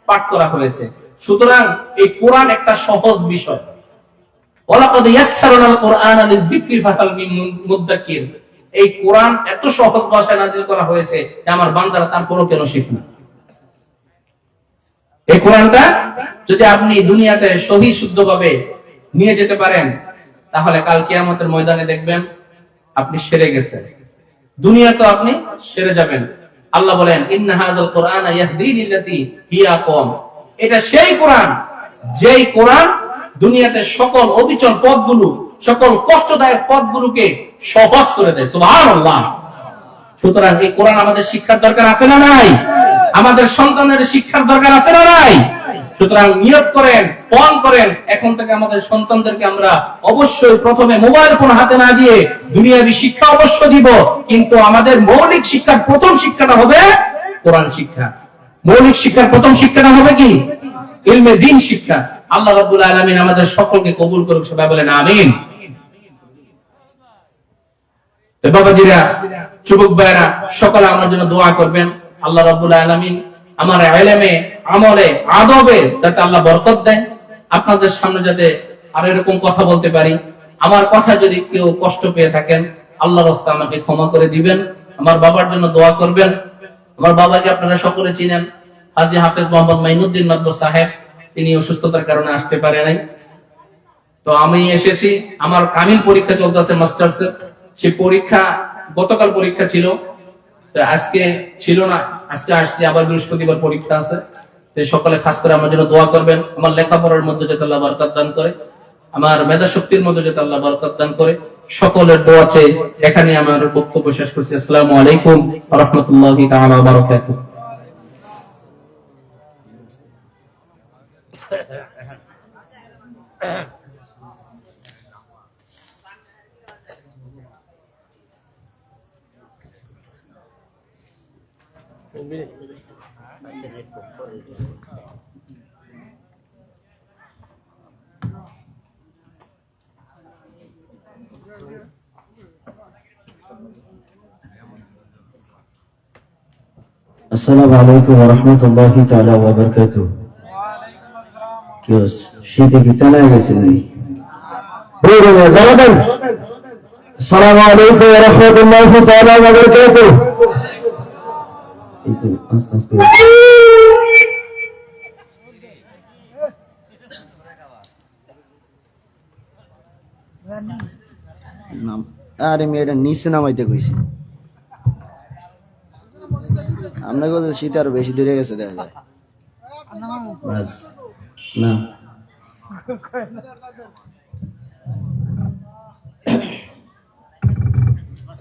পাঠ করা হয়েছে। সুতরাং এই কোরআন একটা সহজ বিষয়। ওয়ালাকাদ ইয়াসসারনাল কুরআনা লিযিকরি ফাহাল মিন মুদ্দাক্কির। এই কোরআন এত সহজ ভাষায় নাযিল করা হয়েছে যে আমার বান্দারা তারপরও কেন শিখে না? এই কোরআনটা যদি আপনি দুনিয়াতে সহি শুদ্ধভাবে নিয়ে যেতে পারেন, তাহলে কাল কিয়ামতের ময়দানে দেখবেন আপনি সেরে গেছেন, দুনিয়া তো আপনি সেরে যাবেন। আল্লাহ বলেন ইন্না হাযাল কুরআনা ইয়াহদি লিল্লাতী হিয়া আকওয়াম, এটা সেই কোরআন যেই কোরআন দুনিয়াতে সকল অবিচল পথগুলো, সকল কষ্টদায়ক পথগুলোকে সহজ করে দেয়। সুবহানাল্লাহ। সুতরাং এই কোরআন আমাদের শিক্ষার দরকার আছে না নাই? আমাদের সন্তানদের শিক্ষার দরকার আছে না নাই? সুতরাং নিয়ত করেন, পণ করেন, এখন থেকে আমাদের সন্তানদেরকে আমরা অবশ্যই প্রথমে মোবাইল ফোন হাতে না দিয়ে দুনিয়াবী শিক্ষা অবশ্য দিব, কিন্তু আমাদের মৌলিক শিক্ষার প্রথম শিক্ষাটা হবে কোরআন শিক্ষা। মৌলিক শিক্ষার প্রথম শিক্ষাটা হবে কি? ইলমে দ্বীন শিক্ষা। আল্লাহ রাব্বুল আলামিন আমাদের সকলকে কবুল করুক, সবাই বলেন আমিন। বাবাজিরা, যুবক ভাইরা, সকলে আমার জন্য দোয়া করবেন। আল্লাহ রাব্বুল আলামিন আমার ইলমে, আমলে, আদবে যাতে আল্লাহ বরকত দেয়। আপনাদের সামনে যাতে আর এরকম কথা বলতে পারি। আমার কথা যদি কেউ কষ্ট পেয়ে থাকেন, আল্লাহর রাস্তায় আমাকে ক্ষমা করে দিবেন। আমার বাবার জন্য দোয়া করবেন। আমার বাবাকে আপনারা সকলে চিনেন, হাজী হাফেজ মোহাম্মদ মাইনুদ্দিন মাদবর সাহেব। তিনি অসুস্থতার কারণে আসতে পারে নাই। তো আমি এসেছি, আমার কামিল পরীক্ষা চলতেছে মাস্টার্সের। সেই পরীক্ষা গতকাল পরীক্ষা ছিল, আজকে ছিল না, আজকে আসছি, আবার বৃহস্পতিবার পরীক্ষা আছে। সকালে খাস করে আমার জন্য দোয়া করবেন। আমার লেখাপড়ার মধ্যে যাতে আল্লাহ বরকত দান করে, আমার মেধা শক্তির মধ্যে যাতে আল্লাহ বরকত দান করে, সকলের দোয়া চেয়ে এখানে আমার বক্তব্য শেষ করছি। আসসালামু আলাইকুম ওয়া রাহমাতুল্লাহি তাআলা ওয়া বারাকাতুহু। আসসালামু আলাইকুম ওয়া রাহমাতুল্লাহি তাআলা ওয়া বারাকাতুহু। কি শীতে কি টানা গেছে নাকি? আসসালামু আলাইকুম ওয়া রাহমাতুল্লাহি তাআলা ওয়া বারাকাতুহু। একটু আস্তে আস্তে। আরে মেয়েটা নিচে নামাইতে কইছি। আমরা কথা শীত আরো বেশি দূরে গেছে দেখা যায়। বাস না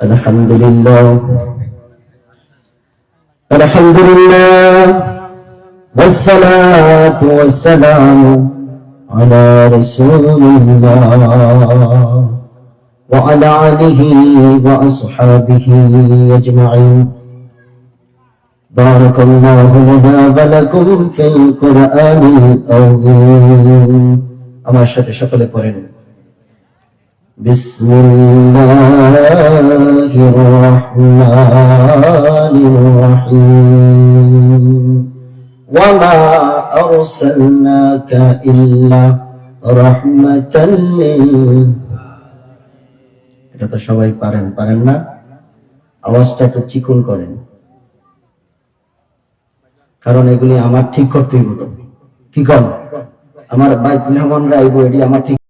আলহামদুলিল্লাহ আলহামদুলিল্লাহ والصلاة والسلام على رسول الله وعلى آله وأصحابه أجمعين بارك الله لنا ولكم في القرآن العظيم আমার সাথে সকলে পড়েন বিসমিল্লাহির রহমানির রহিম ওয়া মা আরসালনাকা ইল্লা রাহমাতাল লিল। এটা তো সবাই পারেন না? আওয়াজটা একটু চিকন করেন, কারণ এগুলি আমার ঠিক করতেই হতো। কি কর আমার বাইক মেহমানরা আইবো, এটি আমার ঠিক